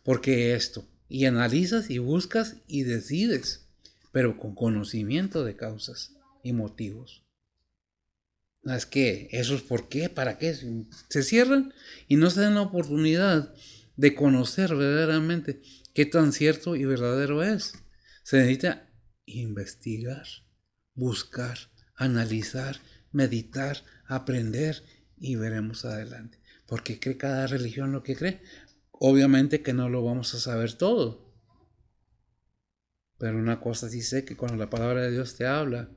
¿Por qué esto? Y analizas y buscas y decides, pero con conocimiento de causas y motivos. No es que esos por qué, para qué, se cierran y no se dan la oportunidad de conocer verdaderamente qué tan cierto y verdadero es. Se necesita investigar, buscar, analizar, meditar, aprender y veremos adelante. Porque cree cada religión lo que cree. Obviamente que no lo vamos a saber todo. Pero una cosa sí sé, que cuando la palabra de Dios te habla,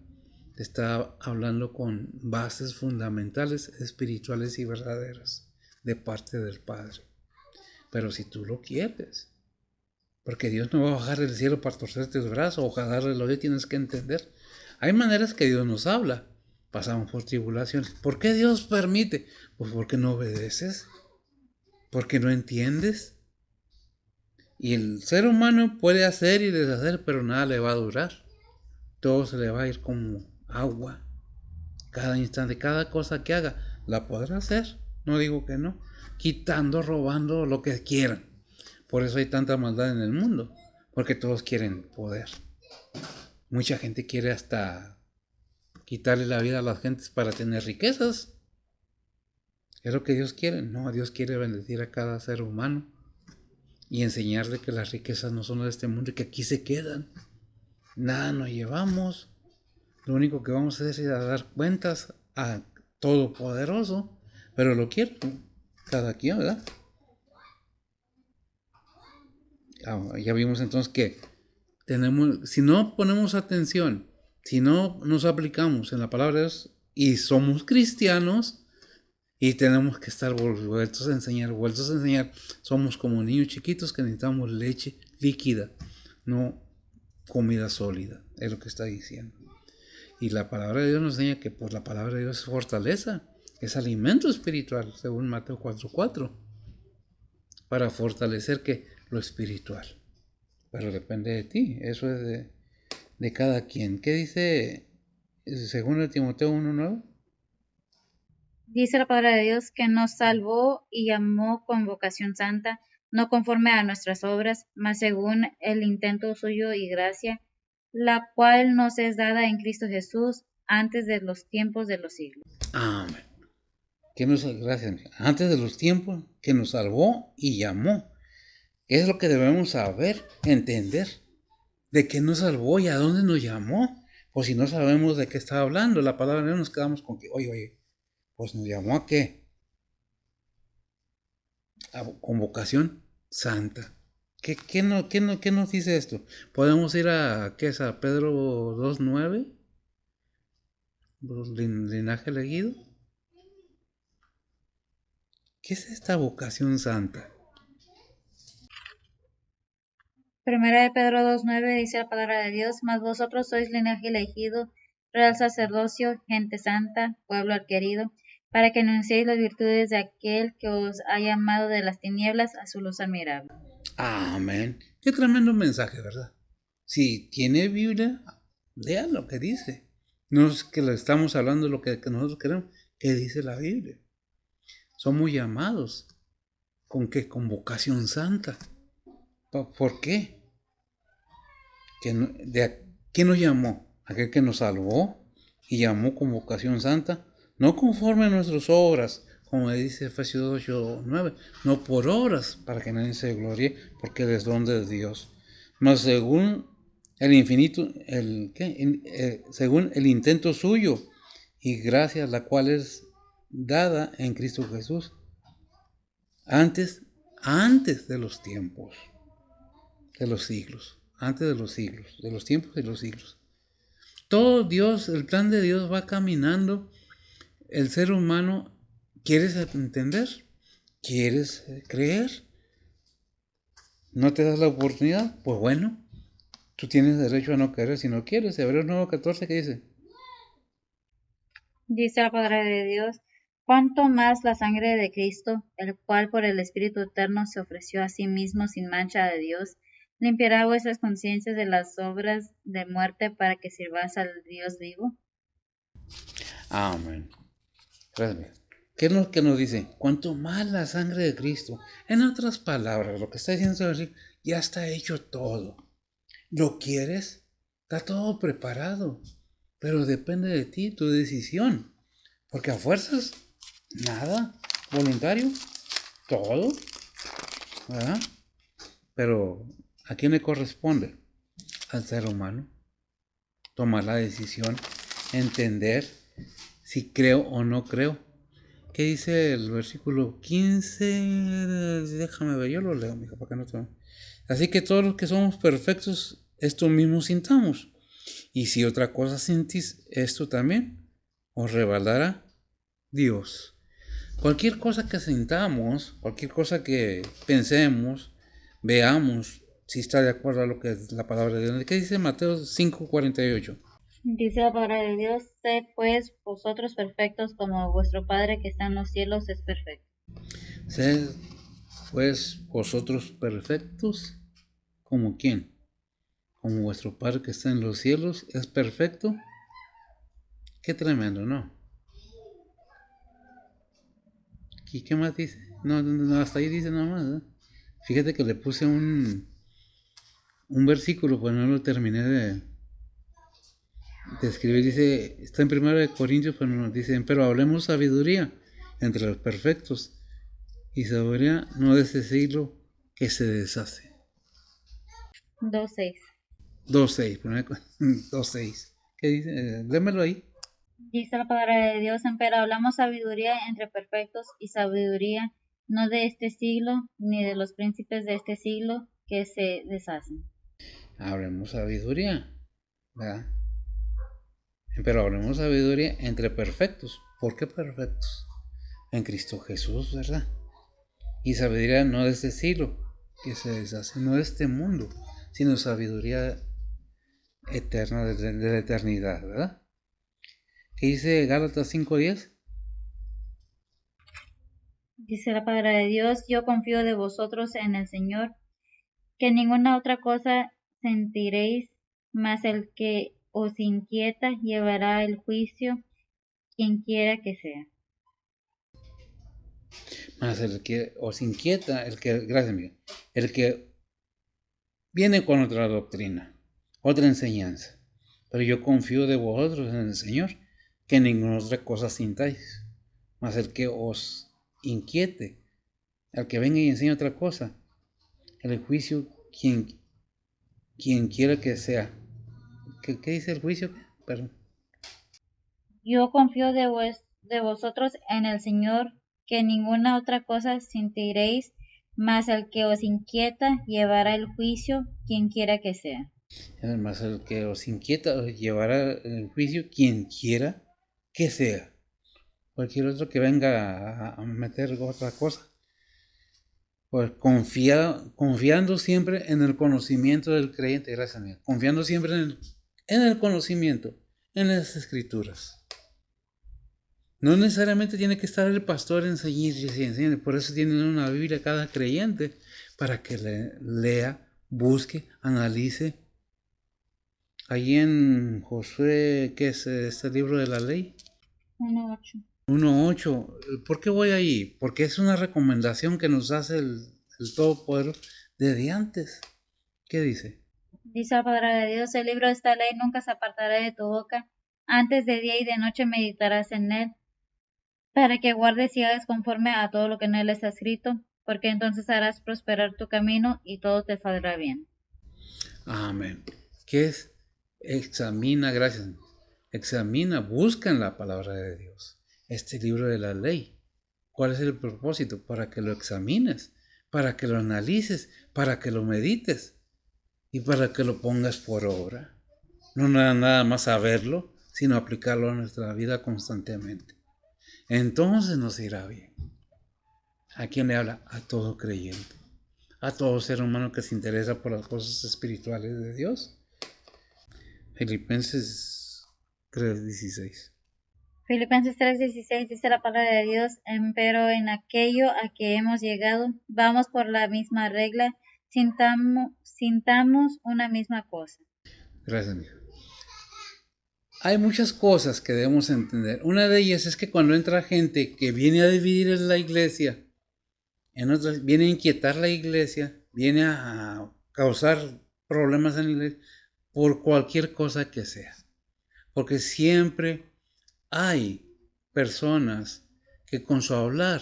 te está hablando con bases fundamentales, espirituales y verdaderas de parte del Padre. Pero si tú lo quieres, porque Dios no va a bajar del cielo para torcerte el brazo o jalarle el oído, tienes que entender. Hay maneras que Dios nos habla. Pasamos por tribulaciones. ¿Por qué Dios permite? Pues porque no obedeces, porque no entiendes. Y el ser humano puede hacer y deshacer, pero nada le va a durar. Todo se le va a ir como agua. Cada instante, cada cosa que haga, la podrá hacer. No digo que no. Quitando, robando, lo que quieran. Por eso hay tanta maldad en el mundo. Porque todos quieren poder. Mucha gente quiere hasta quitarle la vida a las gentes para tener riquezas. ¿Es lo que Dios quiere? No, Dios quiere bendecir a cada ser humano y enseñarle que las riquezas no son de este mundo y que aquí se quedan. Nada nos llevamos. Lo único que vamos a hacer es a dar cuentas a Todopoderoso, pero lo quiere cada quien, ¿verdad? Ya vimos entonces que tenemos, si no ponemos atención, si no nos aplicamos en la palabra de Dios y somos cristianos y tenemos que estar vueltos a enseñar, somos como niños chiquitos que necesitamos leche líquida, no comida sólida, es lo que está diciendo. Y la palabra de Dios nos enseña que pues la palabra de Dios es fortaleza, es alimento espiritual, según Mateo 4:4, para fortalecer que lo espiritual. Pero depende de ti, eso es de cada quien. ¿Qué dice según Timoteo 1:9? Dice la palabra de Dios que nos salvó y llamó con vocación santa, no conforme a nuestras obras, mas según el intento suyo y gracia, la cual nos es dada en Cristo Jesús antes de los tiempos de los siglos. Amén. Gracias. Antes de los tiempos, que nos salvó y llamó. Es lo que debemos saber, entender. ¿De qué nos salvó y a dónde nos llamó? Pues si no sabemos de qué está hablando la palabra, no nos quedamos con que, oye, pues nos llamó a qué? A convocación santa. ¿Qué nos dice esto? Podemos ir a, ¿qué es? A Pedro 2:9, linaje elegido. ¿Qué es esta vocación santa? Primera de Pedro 2:9 dice la palabra de Dios, mas vosotros sois linaje elegido, real sacerdocio, gente santa, pueblo adquirido, para que anunciéis las virtudes de aquel que os ha llamado de las tinieblas a su luz admirable. Amén. Qué tremendo mensaje, ¿verdad? Si tiene Biblia, lea lo que dice. No es que le estamos hablando de lo que nosotros queremos, que dice la Biblia. Somos llamados. ¿Con qué? Con vocación santa. ¿Por qué? ¿Quién nos llamó? Aquel que nos salvó y llamó con vocación santa, no conforme a nuestras obras, como dice Efesios 8:9, no por obras, para que nadie se gloríe, porque Él es don de Dios, mas según el infinito, según el intento suyo y gracia, la cual es dada en Cristo Jesús, antes de los tiempos, de los siglos, antes de los siglos, de los tiempos y los siglos. Todo Dios, el plan de Dios va caminando. El ser humano, ¿quieres entender? ¿Quieres creer? ¿No te das la oportunidad? Pues bueno, tú tienes derecho a no querer si no quieres. Hebreos 9:14, ¿qué dice? Dice la palabra de Dios, cuanto más la sangre de Cristo, el cual por el Espíritu Eterno se ofreció a sí mismo sin mancha de Dios, limpiará vuestras conciencias de las obras de muerte para que sirváis al Dios vivo. Amén. ¿Qué es lo que nos dice? Cuanto más la sangre de Cristo. En otras palabras, lo que está diciendo es, ya está hecho todo. ¿Lo quieres? Está todo preparado. Pero depende de ti, tu decisión. Porque a fuerzas, nada. Voluntario, todo. ¿Verdad? Pero ¿a quién le corresponde? Al ser humano. Tomar la decisión, entender si creo o no creo. ¿Qué dice el versículo 15? Déjame ver, yo lo leo, mijo, para que no te... Así que todos los que somos perfectos, esto mismo sintamos. Y si otra cosa sentís, esto también os revelará Dios. Cualquier cosa que sintamos, cualquier cosa que pensemos, veamos, si está de acuerdo a lo que es la palabra de Dios. ¿Qué dice Mateo 5:48? Dice la palabra de Dios, sed pues vosotros perfectos como vuestro Padre que está en los cielos es perfecto. Sed pues vosotros perfectos, ¿como quién? Como vuestro Padre que está en los cielos es perfecto. Qué tremendo, ¿no? ¿Y qué más dice? No, hasta ahí dice nada más, ¿eh? Fíjate que le puse un versículo, pues no lo terminé de escribir. Dice, está en 1 Corintios, pero nos dicen, pero hablemos sabiduría entre los perfectos, y sabiduría no de ese siglo que se deshace. 2:6. 2:6, 2:6. ¿Qué dice? Démelo ahí. Dice la palabra de Dios, pero hablamos sabiduría entre perfectos y sabiduría no de este siglo, ni de los príncipes de este siglo que se deshacen. Hablemos sabiduría, ¿verdad? Pero hablemos sabiduría entre perfectos. ¿Por qué perfectos? En Cristo Jesús, ¿verdad? Y sabiduría no de este siglo que se deshace, no de este mundo, sino sabiduría eterna de la eternidad, ¿verdad? ¿Qué dice Gálatas 5:10? Dice la palabra de Dios, yo confío de vosotros en el Señor, que ninguna otra cosa sentiréis, mas el que os inquieta llevará el juicio, quien quiera que sea. Más el que os inquieta, gracias amigo, el que viene con otra doctrina, otra enseñanza. Pero yo confío de vosotros en el Señor, que ninguna otra cosa sintáis. Más el que os inquiete, el que venga y enseñe otra cosa, el juicio, quien quiera que sea. ¿Qué dice el juicio? Perdón. Yo confío de vosotros en el Señor, que ninguna otra cosa sentiréis, mas el que os inquieta llevará el juicio, quien quiera que sea. Además, el que os inquieta os llevará el juicio, quien quiera que sea. Cualquier otro que venga a meter otra cosa. Pues confiando siempre en el conocimiento del creyente, gracias a Dios. Confiando siempre en el conocimiento, en las escrituras. No necesariamente tiene que estar el pastor enseñando, por eso tienen una Biblia cada creyente, para que lea, busque, analice. Ahí en Josué, ¿qué es este libro de la ley? 1:8. 1:8. ¿Por qué voy ahí? Porque es una recomendación que nos hace el Todopoderoso desde antes. ¿Qué dice? Dice la palabra de Dios, el libro de esta ley nunca se apartará de tu boca, antes de día y de noche meditarás en él, para que guardes y hagas conforme a todo lo que en él está escrito, porque entonces harás prosperar tu camino y todo te saldrá bien. Amén. ¿Qué es? Examina, gracias. Examina, busca en la palabra de Dios este libro de la ley. ¿Cuál es el propósito? Para que lo examines, para que lo analices, para que lo medites y para que lo pongas por obra. No nada más saberlo, sino aplicarlo a nuestra vida constantemente. Entonces nos irá bien. ¿A quién le habla? A todo creyente, a todo ser humano que se interesa por las cosas espirituales de Dios. Filipenses 3:16. Filipenses 3:16 dice la palabra de Dios, pero en aquello a que hemos llegado, vamos por la misma regla, sintamos una misma cosa. Gracias, amigo. Hay muchas cosas que debemos entender. Una de ellas es que cuando entra gente que viene a dividir la iglesia, viene a inquietar la iglesia, viene a causar problemas en la iglesia, por cualquier cosa que sea. Porque siempre hay personas que con su hablar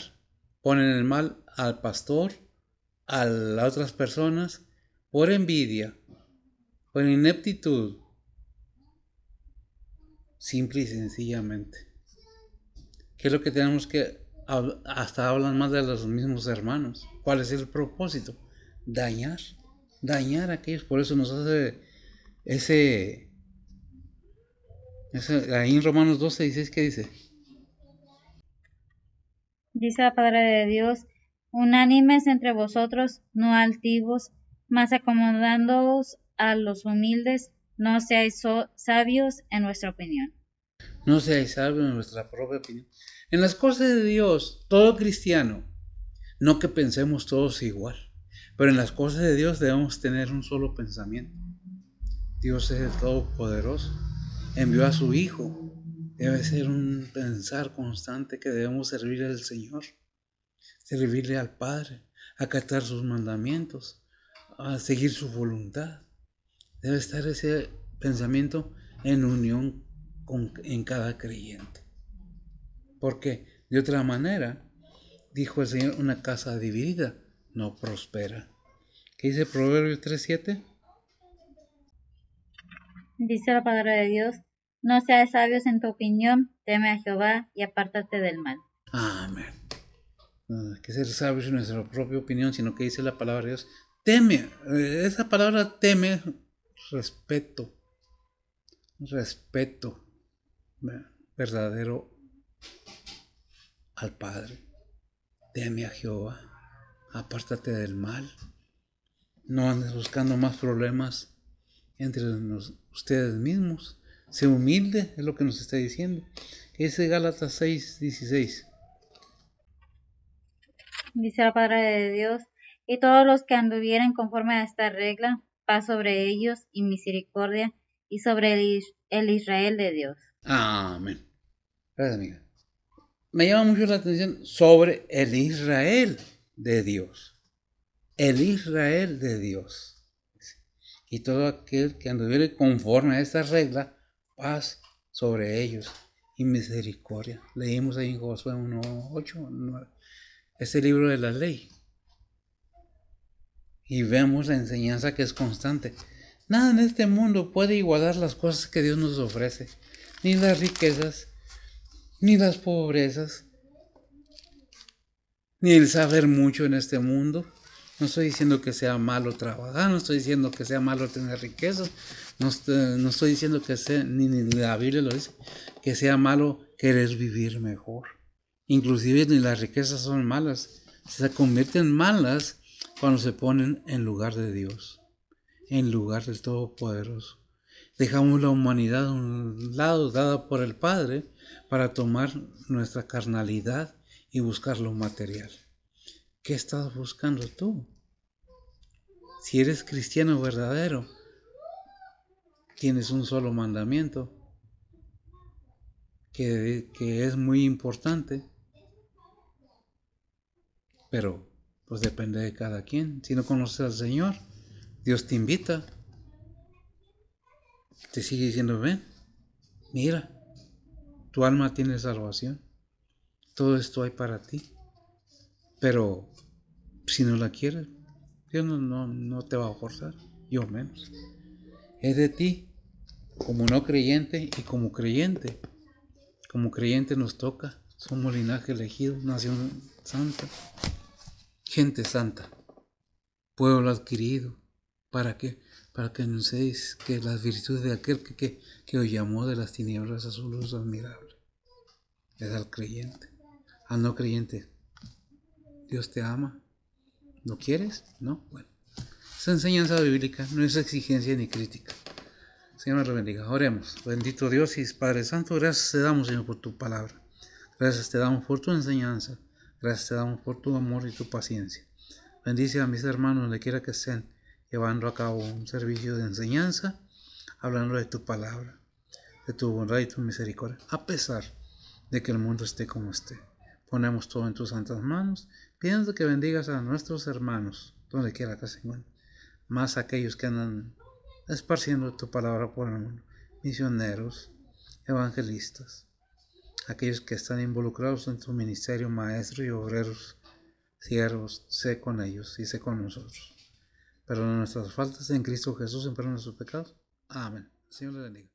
ponen el mal al pastor, a las otras personas, por envidia, por ineptitud, simple y sencillamente. ¿Qué es lo que tenemos que hasta hablan más de los mismos hermanos. ¿Cuál es el propósito? Dañar, dañar a aquellos. Por eso nos hace ese ahí en Romanos 12:16, ¿qué dice? Dice la palabra de Dios, unánimes entre vosotros, no altivos, mas acomodándoos a los humildes, no seáis sabios en vuestra opinión. No seáis sabios en nuestra propia opinión. En las cosas de Dios, todo cristiano, no que pensemos todos igual, pero en las cosas de Dios debemos tener un solo pensamiento. Dios es el Todopoderoso, envió a su Hijo. Debe ser un pensar constante que debemos servirle al Señor, servirle al Padre, acatar sus mandamientos, a seguir su voluntad. Debe estar ese pensamiento en unión en cada creyente. Porque de otra manera, dijo el Señor, una casa dividida no prospera. ¿Qué dice Proverbios 3:7? Dice la palabra de Dios, no seas sabios en tu opinión, teme a Jehová y apártate del mal. Amén. No hay que ser sabios en nuestra propia opinión, sino que dice la palabra de Dios, teme. Esa palabra teme, respeto verdadero al Padre. Teme a Jehová, apártate del mal. No andes buscando más problemas entre ustedes mismos. Sé humilde, es lo que nos está diciendo. Ese Gálatas 6:16. Dice la palabra de Dios, y todos los que anduvieren conforme a esta regla, paz sobre ellos y misericordia, y sobre el Israel de Dios. Amén. Gracias, amiga. Me llama mucho la atención sobre el Israel de Dios. El Israel de Dios. Y todo aquel que anduviere conforme a esta regla, paz sobre ellos y misericordia. Leímos ahí en Josué 1:8, 9. Este libro de la ley. Y vemos la enseñanza que es constante. Nada en este mundo puede igualar las cosas que Dios nos ofrece. Ni las riquezas, ni las pobrezas, ni el saber mucho en este mundo. No estoy diciendo que sea malo trabajar, no estoy diciendo que sea malo tener riquezas, no estoy diciendo que sea, ni la Biblia lo dice, que sea malo querer vivir mejor. Inclusive ni las riquezas son malas, se convierten malas cuando se ponen en lugar de Dios, en lugar del Todopoderoso. Dejamos la humanidad a un lado, dada por el Padre, para tomar nuestra carnalidad y buscar lo material. ¿Qué estás buscando tú? Si eres cristiano verdadero, tienes un solo mandamiento que es muy importante, pero pues depende de cada quien. Si no conoces al Señor, Dios te invita, te sigue diciendo, ven, mira, tu alma tiene salvación, todo esto hay para ti, pero si no la quieres, Dios no te va a forzar, yo menos. Es de ti, como no creyente y como creyente. Como creyente nos toca, somos linaje elegido, nación santa, gente santa, pueblo adquirido. ¿Para qué? Para que anunciéis que las virtudes de aquel que os llamó de las tinieblas a su luz admirable. Es al creyente. Al no creyente, Dios te ama. ¿No quieres? No. Bueno. Esa enseñanza bíblica no es exigencia ni crítica. Señor nos lo bendiga. Oremos. Bendito Dios y Padre Santo, gracias te damos, Señor, por tu palabra. Gracias te damos por tu enseñanza. Gracias te damos por tu amor y tu paciencia. Bendice a mis hermanos donde quiera que estén llevando a cabo un servicio de enseñanza, hablando de tu palabra, de tu bondad y tu misericordia, a pesar de que el mundo esté como esté. Ponemos todo en tus santas manos, pidiendo que bendigas a nuestros hermanos, donde quiera que se encuentren, más aquellos que andan esparciendo tu palabra por el mundo, misioneros, evangelistas, aquellos que están involucrados en tu ministerio, maestros y obreros, siervos, sé con ellos y sé con nosotros. Perdona nuestras faltas en Cristo Jesús, en perdón de nuestros pecados. Amén. Señor le bendiga.